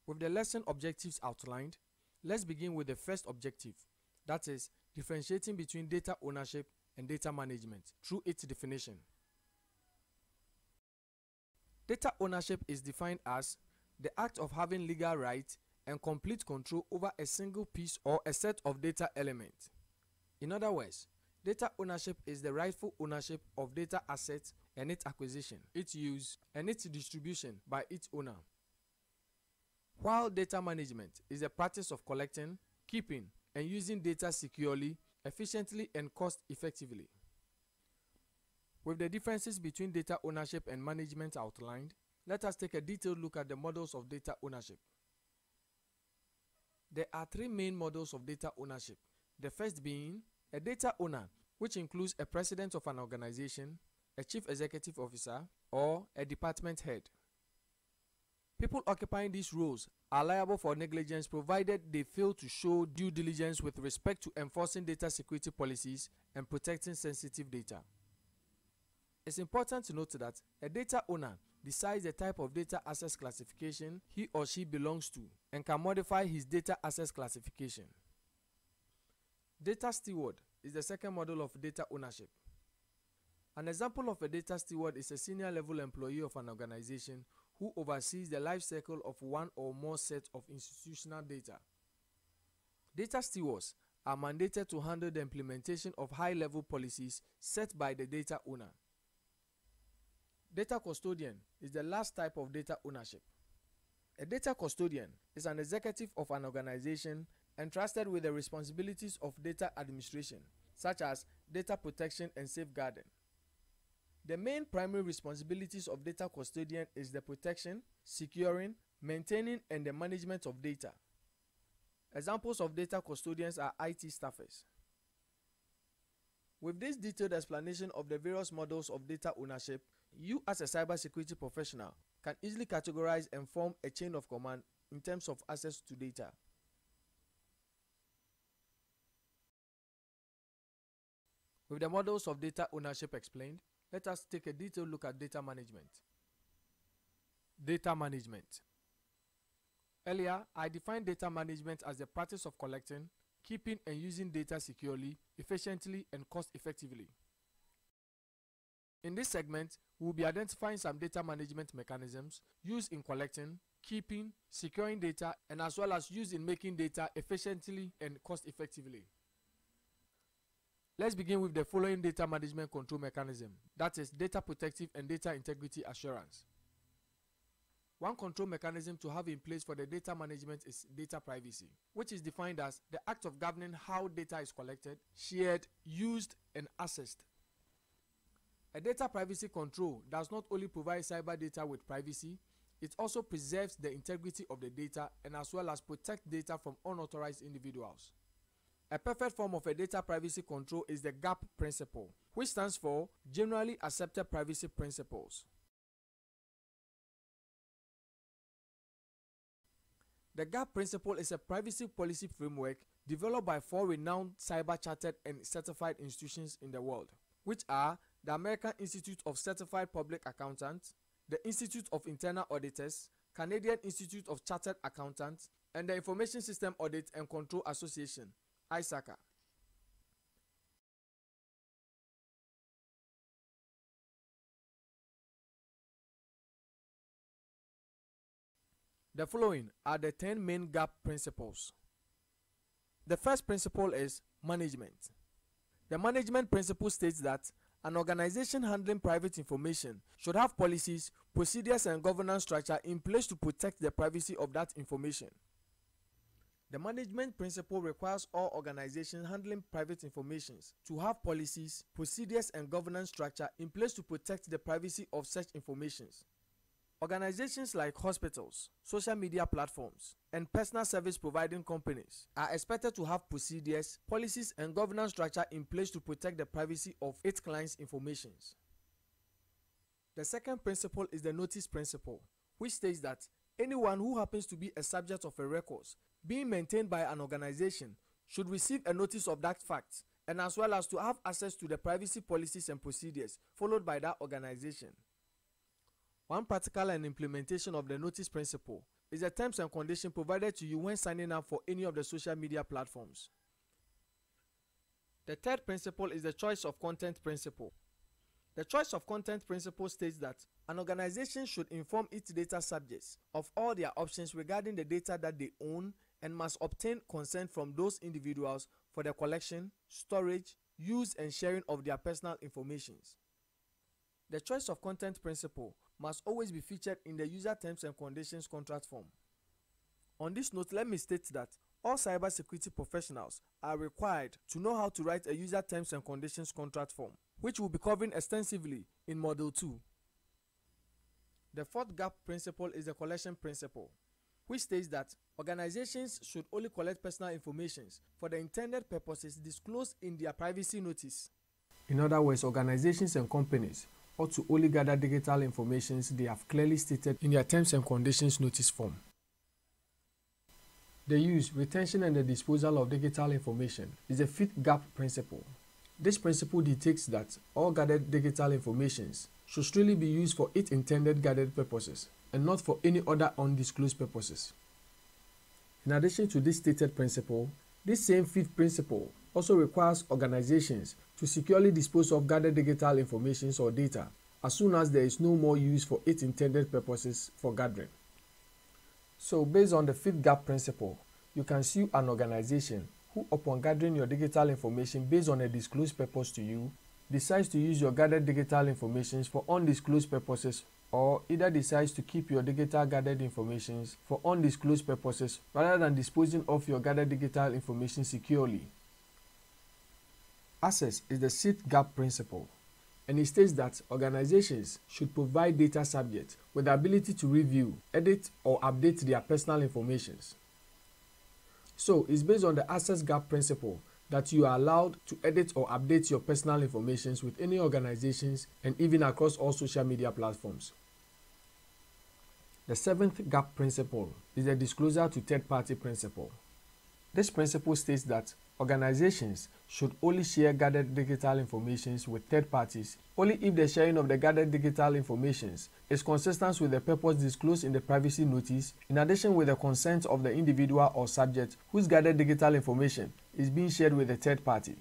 With the lesson objectives outlined, let's begin with the first objective, that is differentiating between data ownership and data management through its definition. Data ownership is defined as the act of having legal right and complete control over a single piece or a set of data elements. In other words, data ownership is the rightful ownership of data assets and its acquisition, its use, and its distribution by its owner. While data management is the practice of collecting, keeping, and using data securely, efficiently, and cost-effectively. With the differences between data ownership and management outlined, let us take a detailed look at the models of data ownership. There are three main models of data ownership. The first being a data owner, which includes a president of an organization, a chief executive officer, or a department head. People occupying these roles are liable for negligence provided they fail to show due diligence with respect to enforcing data security policies and protecting sensitive data. It's important to note that a data owner decides the type of data access classification he or she belongs to and can modify his data access classification. Data steward is the second model of data ownership. An example of a data steward is a senior level employee of an organization who oversees the life cycle of one or more sets of institutional data. Data stewards are mandated to handle the implementation of high-level policies set by the data owner. Data custodian is the last type of data ownership. A data custodian is an executive of an organization entrusted with the responsibilities of data administration, such as data protection and safeguarding. The main primary responsibilities of data custodian is the protection, securing, maintaining, and the management of data. Examples of data custodians are IT staffers. With this detailed explanation of the various models of data ownership, you as a cybersecurity professional can easily categorize and form a chain of command in terms of access to data. With the models of data ownership explained, let us take a detailed look at data management. Data management. Earlier, I defined data management as the practice of collecting, keeping and using data securely, efficiently, and cost-effectively. In this segment, we will be identifying some data management mechanisms used in collecting, keeping, securing data, and as well as used in making data efficiently and cost-effectively. Let's begin with the following data management control mechanism, that is data protective and data integrity assurance. One control mechanism to have in place for the data management is data privacy, which is defined as the act of governing how data is collected, shared, used, and accessed. A data privacy control does not only provide cyber data with privacy, it also preserves the integrity of the data and as well as protect data from unauthorized individuals. A perfect form of a data privacy control is the GAP principle, which stands for Generally Accepted Privacy Principles. The GAP principle is a privacy policy framework developed by 4 renowned cyber chartered and certified institutions in the world, which are the American Institute of Certified Public Accountants, the Institute of Internal Auditors, Canadian Institute of Chartered Accountants, and the Information System Audit and Control Association, ISACA. The following are the 10 main GAP principles. The first principle is management. The management principle states that an organization handling private information should have policies, procedures, and governance structure in place to protect the privacy of that information. The management principle requires all organizations handling private information to have policies, procedures, and governance structure in place to protect the privacy of such information. Organizations like hospitals, social media platforms, and personal service providing companies are expected to have procedures, policies, and governance structure in place to protect the privacy of its clients' information. The second principle is the notice principle, which states that anyone who happens to be a subject of a record being maintained by an organization should receive a notice of that fact, and as well as to have access to the privacy policies and procedures followed by that organization. One practical and implementation of the notice principle is the terms and conditions provided to you when signing up for any of the social media platforms. The third principle is the choice of content principle. The choice of content principle states that an organization should inform its data subjects of all their options regarding the data that they own and must obtain consent from those individuals for the collection, storage, use, and sharing of their personal information. The choice of content principle must always be featured in the user terms and conditions contract form. On this note, let me state that all cybersecurity professionals are required to know how to write a user terms and conditions contract form, which will be covering extensively in Module 2. The fourth GAP principle is the collection principle, which states that organizations should only collect personal information for the intended purposes disclosed in their privacy notice. In other words, organizations and companies ought to only gather digital information they have clearly stated in their terms and conditions notice form. The use, retention, and the disposal of digital information is the fifth GAP principle. This principle dictates that all gathered digital information should strictly be used for its intended guarded purposes and not for any other undisclosed purposes. In addition to this stated principle, this same fifth principle also requires organizations to securely dispose of guarded digital information or data as soon as there is no more use for its intended purposes for gathering. So based on the fifth gap principle, you can sue an organization who, upon gathering your digital information based on a disclosed purpose to you, decides to use your gathered digital information for undisclosed purposes, or either decides to keep your digital gathered information for undisclosed purposes rather than disposing of your gathered digital information securely. Access is the sixth gap principle, and it states that organizations should provide data subjects with the ability to review, edit, or update their personal information. So it's based on the access gap principle that you are allowed to edit or update your personal information with any organizations and even across all social media platforms. The seventh gap principle is the disclosure to third-party principle. This principle states that organizations should only share gathered digital information with third parties only if the sharing of the gathered digital information is consistent with the purpose disclosed in the privacy notice, in addition with the consent of the individual or subject whose gathered digital information is being shared with a third party.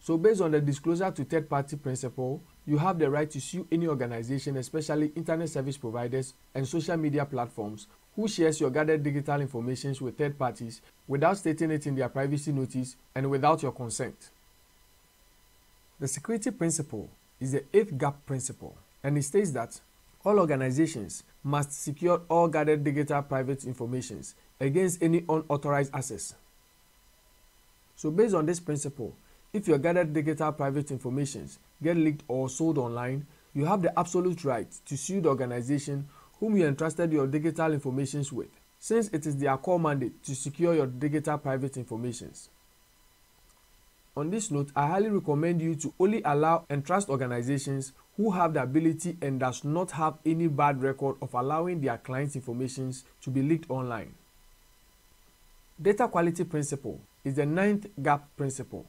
So based on the disclosure to third party principle, you have the right to sue any organization, especially internet service providers and social media platforms, who shares your gathered digital information with third parties without stating it in their privacy notice and without your consent. The security principle is the eighth gap principle, and it states that all organizations must secure all gathered digital private information against any unauthorized access. So based on this principle, if your gathered digital private information get leaked or sold online, you have the absolute right to sue the organization whom you entrusted your digital information with, since it is their core mandate to secure your digital private information. On this note, I highly recommend you to only allow and trust organizations who have the ability and does not have any bad record of allowing their clients' information to be leaked online. Data quality principle is the ninth gap principle.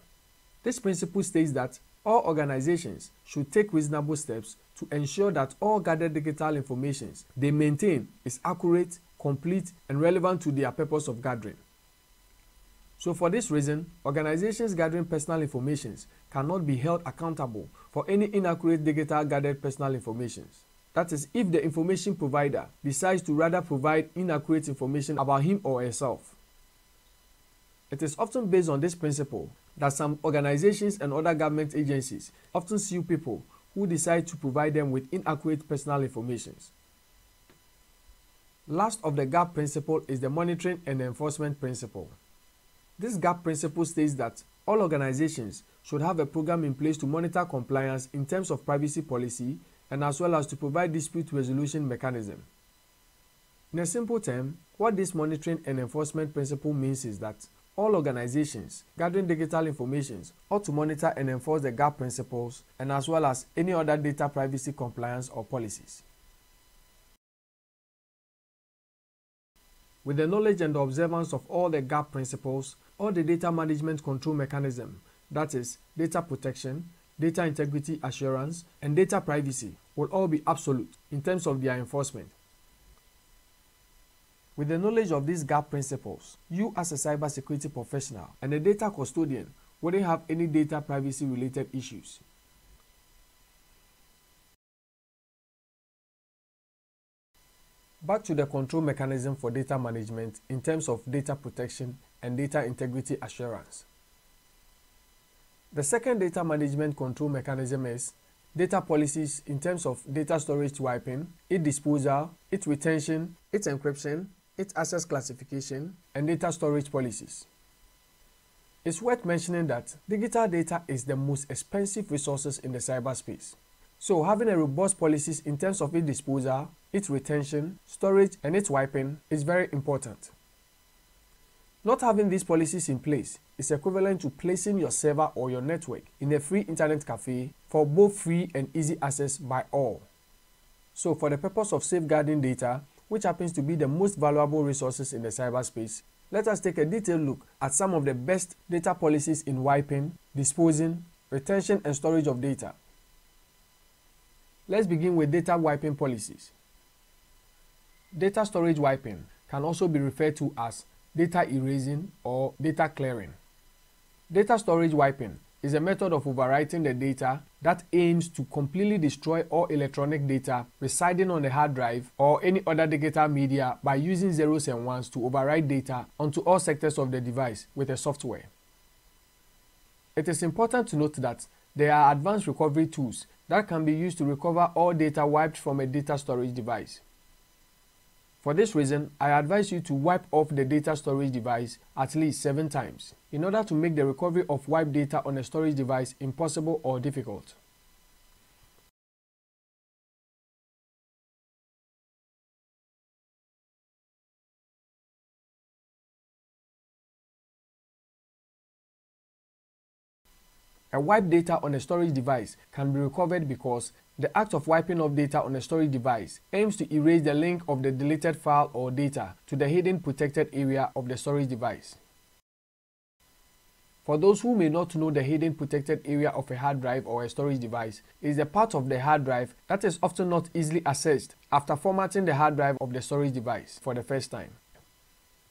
This principle states that all organizations should take reasonable steps to ensure that all gathered digital information they maintain is accurate, complete, and relevant to their purpose of gathering. So for this reason, organizations gathering personal information cannot be held accountable for any inaccurate digital gathered personal information. That is, if the information provider decides to rather provide inaccurate information about him or herself. It is often based on this principle that some organizations and other government agencies often sue people who decide to provide them with inaccurate personal information. Last of the gap principle is the monitoring and enforcement principle. This gap principle states that all organizations should have a program in place to monitor compliance in terms of privacy policy and as well as to provide dispute resolution mechanism. In a simple term, what this monitoring and enforcement principle means is that all organizations gathering digital information ought to monitor and enforce the gap principles and as well as any other data privacy compliance or policies. With the knowledge and the observance of all the gap principles, all the data management control mechanism, that is, data protection, data integrity assurance, and data privacy, will all be absolute in terms of their enforcement. With the knowledge of these gap principles, you as a cybersecurity professional and a data custodian wouldn't have any data privacy related issues. Back to the control mechanism for data management in terms of data protection and data integrity assurance. The second data management control mechanism is data policies in terms of data storage wiping, its disposal, its retention, its encryption, its access classification, and data storage policies. It's worth mentioning that digital data is the most expensive resources in the cyberspace. So having a robust policies in terms of its disposal, its retention, storage, and its wiping is very important. Not having these policies in place is equivalent to placing your server or your network in a free internet cafe for both free and easy access by all. So for the purpose of safeguarding data, which happens to be the most valuable resources in the cyberspace, let us take a detailed look at some of the best data policies in wiping, disposing, retention, and storage of data. Let's begin with data wiping policies. Data storage wiping can also be referred to as data erasing or data clearing. Data storage wiping is a method of overwriting the data that aims to completely destroy all electronic data residing on the hard drive or any other digital media by using zeros and ones to overwrite data onto all sectors of the device with a software. It is important to note that there are advanced recovery tools that can be used to recover all data wiped from a data storage device. For this reason, I advise you to wipe off the data storage device at least 7 times in order to make the recovery of wiped data on a storage device impossible or difficult. A wiped data on a storage device can be recovered because the act of wiping off data on a storage device aims to erase the link of the deleted file or data to the hidden protected area of the storage device. For those who may not know, the hidden protected area of a hard drive or a storage device is the part of the hard drive that is often not easily accessed after formatting the hard drive of the storage device for the first time.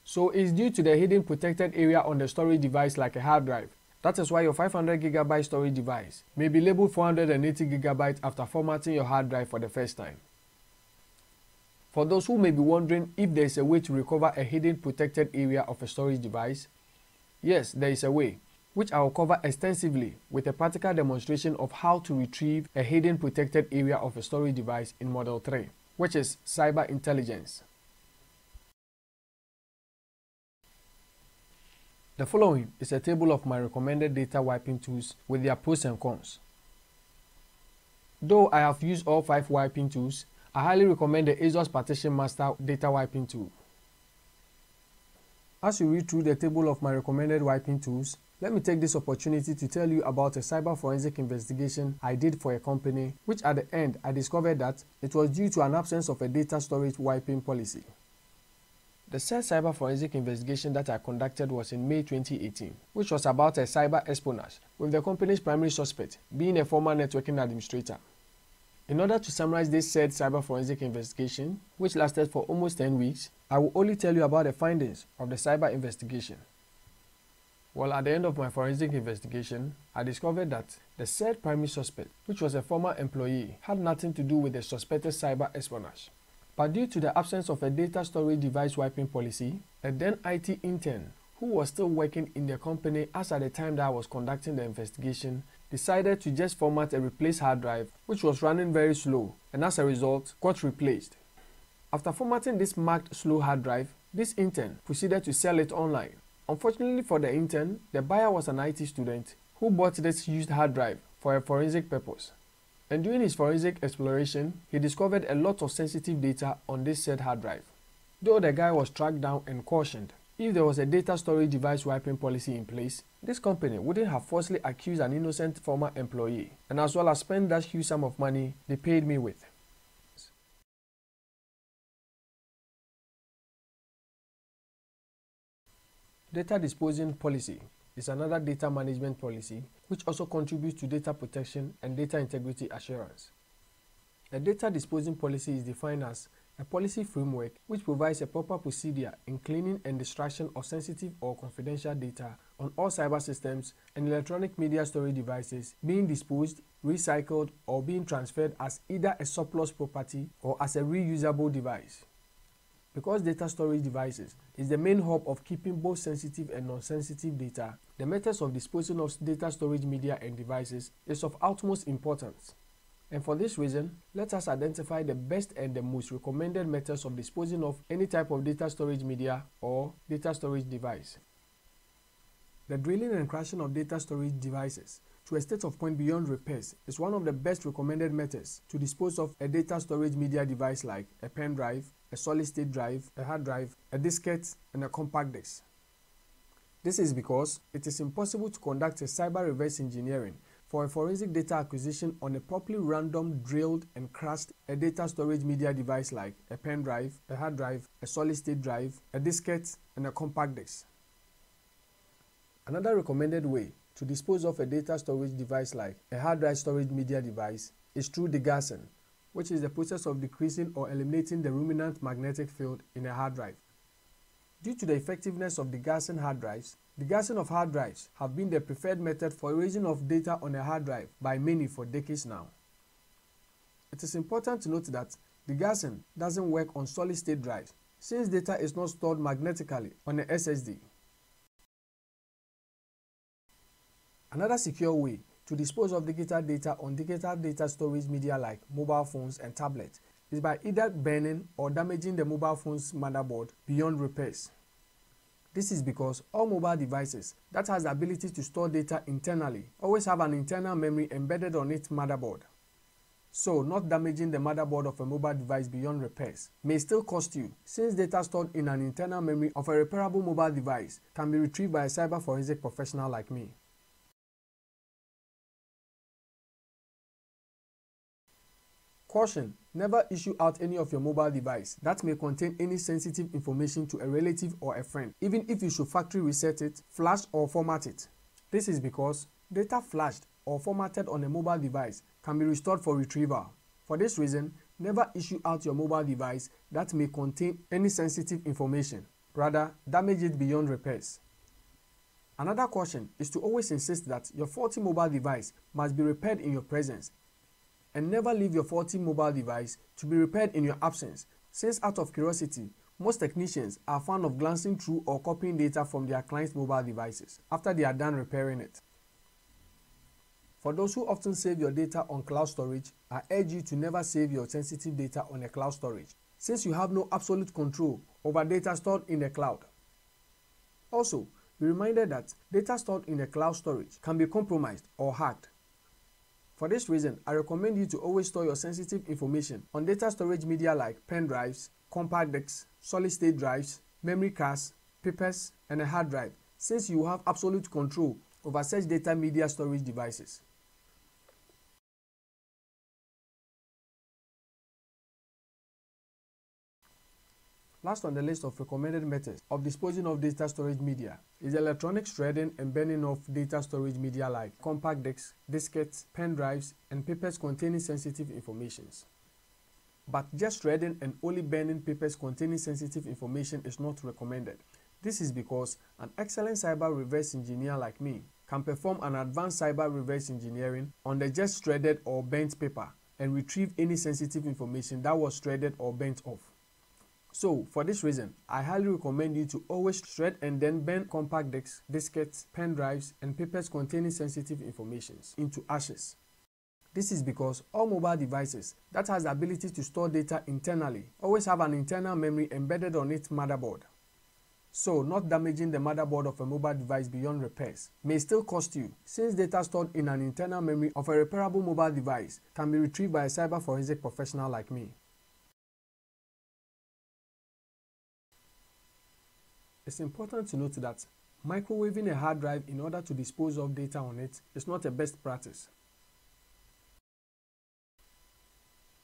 So it's due to the hidden protected area on the storage device like a hard drive. That is why your 500GB storage device may be labeled 480GB after formatting your hard drive for the first time. For those who may be wondering if there is a way to recover a hidden protected area of a storage device, yes, there is a way, which I will cover extensively with a practical demonstration of how to retrieve a hidden protected area of a storage device in Model 3, which is Cyber Intelligence. The following is a table of my recommended data wiping tools with their pros and cons. Though I have used all 5 wiping tools, I highly recommend the ASUS Partition Master data wiping tool. As you read through the table of my recommended wiping tools, let me take this opportunity to tell you about a cyber forensic investigation I did for a company, which at the end I discovered that it was due to an absence of a data storage wiping policy. The said cyber forensic investigation that I conducted was in May 2018, which was about a cyber espionage, with the company's primary suspect being a former networking administrator. In order to summarize this said cyber forensic investigation, which lasted for almost 10 weeks, I will only tell you about the findings of the cyber investigation. Well, at the end of my forensic investigation, I discovered that the said primary suspect, which was a former employee, had nothing to do with the suspected cyber espionage. But due to the absence of a data storage device wiping policy, a then IT intern who was still working in the company as at the time that I was conducting the investigation decided to just format a replaced hard drive which was running very slow and as a result got replaced. After formatting this marked slow hard drive, this intern proceeded to sell it online. Unfortunately for the intern, the buyer was an IT student who bought this used hard drive for a forensic purpose. And during his forensic exploration, he discovered a lot of sensitive data on this said hard drive. Though the guy was tracked down and cautioned, if there was a data storage device wiping policy in place, this company wouldn't have falsely accused an innocent former employee, and as well as spend that huge sum of money they paid me with. Data disposing policy is another data management policy which also contributes to data protection and data integrity assurance. A data disposing policy is defined as a policy framework which provides a proper procedure in cleaning and destruction of sensitive or confidential data on all cyber systems and electronic media storage devices being disposed, recycled, or being transferred as either a surplus property or as a reusable device. Because data storage devices is the main hub of keeping both sensitive and non-sensitive data, the methods of disposing of data storage media and devices is of utmost importance. And for this reason, let us identify the best and the most recommended methods of disposing of any type of data storage media or data storage device. The drilling and crashing of data storage devices to a state of point beyond repairs is one of the best recommended methods to dispose of a data storage media device like a pen drive, a solid-state drive, a hard drive, a diskette, and a compact disc. This is because it is impossible to conduct a cyber reverse engineering for a forensic data acquisition on a properly random drilled and crashed a data storage media device like a pen drive, a hard drive, a solid-state drive, a diskette, and a compact disc. Another recommended way to dispose of a data storage device like a hard drive storage media device is through degassing, which is the process of decreasing or eliminating the remnant magnetic field in a hard drive. Due to the effectiveness of degassing hard drives, degassing of hard drives have been the preferred method for erasing of data on a hard drive by many for decades now. It is important to note that degassing doesn't work on solid-state drives, since data is not stored magnetically on a SSD. Another secure way to dispose of digital data on digital data storage media like mobile phones and tablets is by either burning or damaging the mobile phone's motherboard beyond repairs. This is because all mobile devices that has the ability to store data internally always have an internal memory embedded on its motherboard. So, not damaging the motherboard of a mobile device beyond repairs may still cost you, since data stored in an internal memory of a repairable mobile device can be retrieved by a cyber forensic professional like me. Caution: never issue out any of your mobile device that may contain any sensitive information to a relative or a friend, even if you should factory reset it, flash or format it. This is because data flashed or formatted on a mobile device can be restored for retrieval. For this reason, never issue out your mobile device that may contain any sensitive information. Rather, damage it beyond repairs. Another caution is to always insist that your faulty mobile device must be repaired in your presence, and never leave your faulty mobile device to be repaired in your absence, since out of curiosity, most technicians are fond of glancing through or copying data from their clients' mobile devices after they are done repairing it. For those who often save your data on cloud storage, I urge you to never save your sensitive data on a cloud storage, since you have no absolute control over data stored in the cloud. Also, be reminded that data stored in a cloud storage can be compromised or hacked. For this reason, I recommend you to always store your sensitive information on data storage media like pen drives, compact discs, solid-state drives, memory cards, papers, and a hard drive, since you have absolute control over such data media storage devices. Last on the list of recommended methods of disposing of data storage media is electronic shredding and burning of data storage media like compact discs, diskettes, pen drives, and papers containing sensitive information. But just shredding and only burning papers containing sensitive information is not recommended. This is because an excellent cyber reverse engineer like me can perform an advanced cyber reverse engineering on the just shredded or burnt paper and retrieve any sensitive information that was shredded or burnt off. So, for this reason, I highly recommend you to always shred and then burn compact discs, diskettes, pen drives, and papers containing sensitive information into ashes. This is because all mobile devices that has the ability to store data internally always have an internal memory embedded on its motherboard. So, not damaging the motherboard of a mobile device beyond repairs may still cost you, since data stored in an internal memory of a repairable mobile device can be retrieved by a cyber forensic professional like me. It's important to note that microwaving a hard drive in order to dispose of data on it is not a best practice.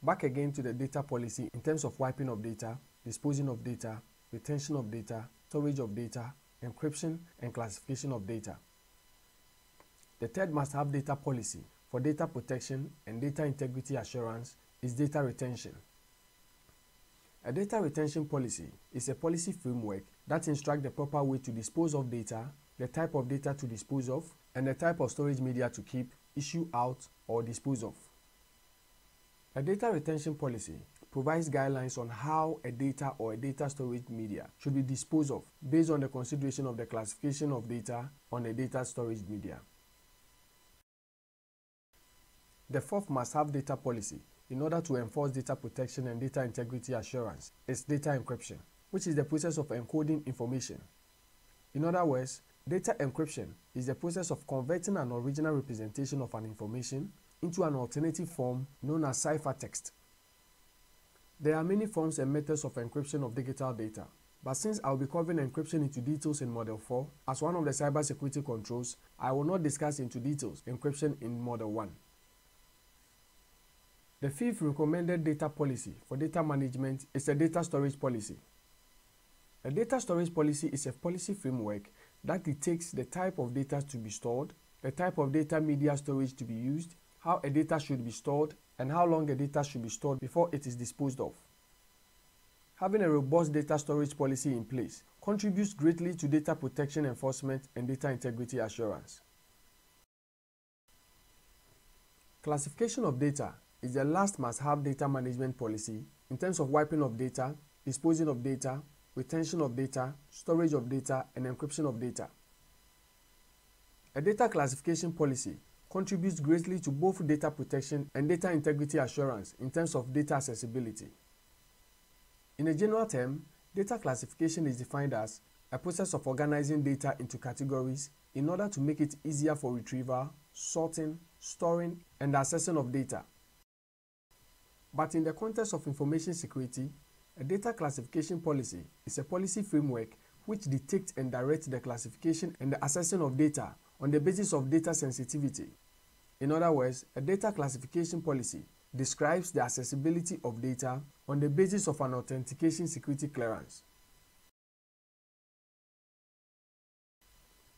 Back again to the data policy in terms of wiping of data, disposing of data, retention of data, storage of data, encryption, and classification of data. The third must-have data policy for data protection and data integrity assurance is data retention. A data retention policy is a policy framework that instructs the proper way to dispose of data, the type of data to dispose of, and the type of storage media to keep, issue out, or dispose of. A data retention policy provides guidelines on how a data or a data storage media should be disposed of based on the consideration of the classification of data on a data storage media. The fourth must-have data policy in order to enforce data protection and data integrity assurance is data encryption, which is the process of encoding information. In other words, data encryption is the process of converting an original representation of an information into an alternative form known as ciphertext. There are many forms and methods of encryption of digital data, but since I will be covering encryption into details in Model 4 as one of the cybersecurity controls, I will not discuss into details encryption in Model 1. The fifth recommended data policy for data management is a data storage policy. A data storage policy is a policy framework that dictates the type of data to be stored, the type of data media storage to be used, how a data should be stored, and how long a data should be stored before it is disposed of. Having a robust data storage policy in place contributes greatly to data protection enforcement and data integrity assurance. Classification of data is the last must-have data management policy in terms of wiping of data, disposing of data, retention of data, storage of data, and encryption of data. A data classification policy contributes greatly to both data protection and data integrity assurance in terms of data accessibility. In a general term, data classification is defined as a process of organizing data into categories in order to make it easier for retrieval, sorting, storing, and accessing of data. But in the context of information security, a data classification policy is a policy framework which dictates and directs the classification and the accessing of data on the basis of data sensitivity. In other words, a data classification policy describes the accessibility of data on the basis of an authentication security clearance.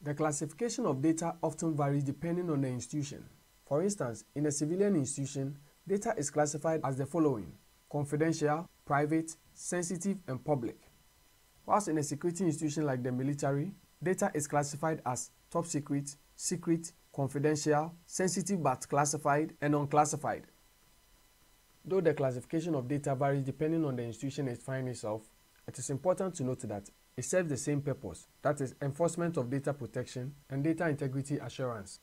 The classification of data often varies depending on the institution. For instance, in a civilian institution, data is classified as the following: confidential, private, sensitive, and public. Whilst in a security institution like the military, data is classified as top secret, secret, confidential, sensitive but classified, and unclassified. Though the classification of data varies depending on the institution it finds itself, it is important to note that it serves the same purpose, that is, enforcement of data protection and data integrity assurance.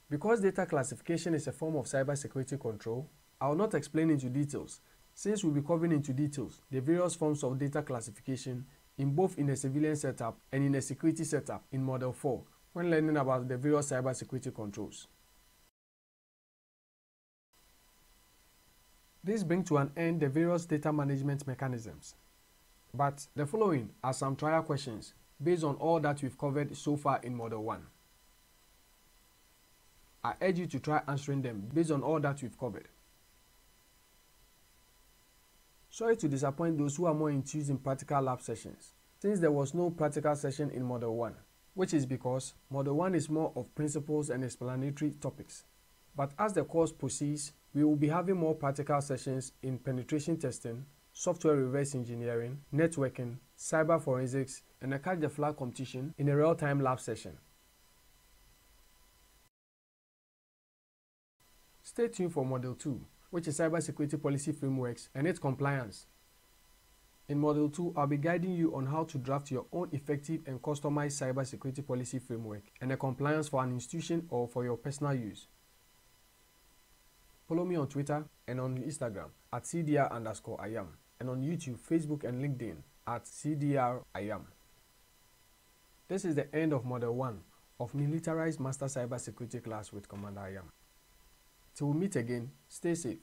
Because data classification is a form of cybersecurity control, I will not explain into details, since we'll be covering into details the various forms of data classification in both in a civilian setup and in a security setup in Model 4 when learning about the various cybersecurity controls. This brings to an end the various data management mechanisms. But the following are some trial questions based on all that we've covered so far in Model 1. I urge you to try answering them based on all that we've covered. Sorry to disappoint those who are more enthused in practical lab sessions, since there was no practical session in Model 1, which is because Model 1 is more of principles and explanatory topics. But as the course proceeds, we will be having more practical sessions in penetration testing, software reverse engineering, networking, cyber forensics, and a catch the flag competition in a real-time lab session. Stay tuned for Model 2, which is Cybersecurity Policy Frameworks and its compliance. In Model 2, I'll be guiding you on how to draft your own effective and customized cybersecurity policy framework and a compliance for an institution or for your personal use. Follow me on Twitter and on Instagram at Cdr_Ayam and on YouTube, Facebook, and LinkedIn at Cdr Ayam. This is the end of Model 1 of Militarized Master Cybersecurity class with Commander Ayam. Till we meet again, stay safe.